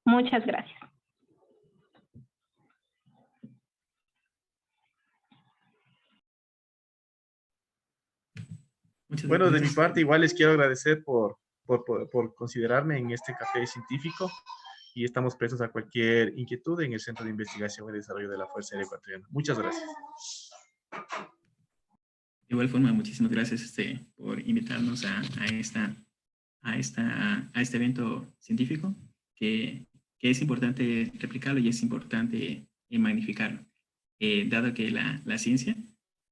Muchas gracias. Muchas Bueno, de mi gracias. parte igual les quiero agradecer por considerarme en este café científico y estamos prestos a cualquier inquietud en el Centro de Investigación y Desarrollo de la Fuerza Aérea Ecuatoriana. Muchas gracias. De igual forma, muchísimas gracias por invitarnos a este evento científico que es importante replicarlo y es importante magnificarlo, dado que la ciencia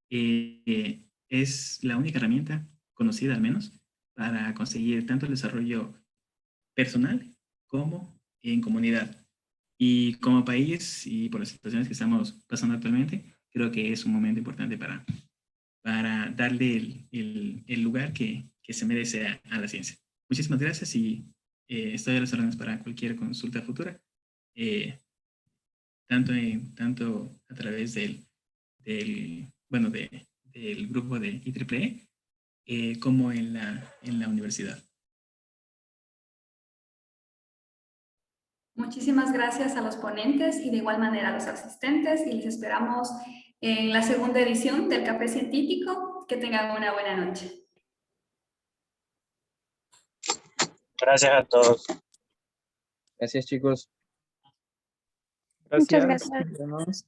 es la única herramienta conocida al menos para conseguir tanto el desarrollo personal como en comunidad. Y como país y por las situaciones que estamos pasando actualmente, creo que es un momento importante para darle el lugar que se merece a la ciencia. Muchísimas gracias y estoy a las órdenes para cualquier consulta futura, tanto a través del grupo de IEEE como en la universidad. Muchísimas gracias a los ponentes y de igual manera a los asistentes y les esperamos en la segunda edición del Café Científico. Que tengan una buena noche. Gracias a todos. Gracias, chicos. Gracias. Muchas gracias. Nos vemos.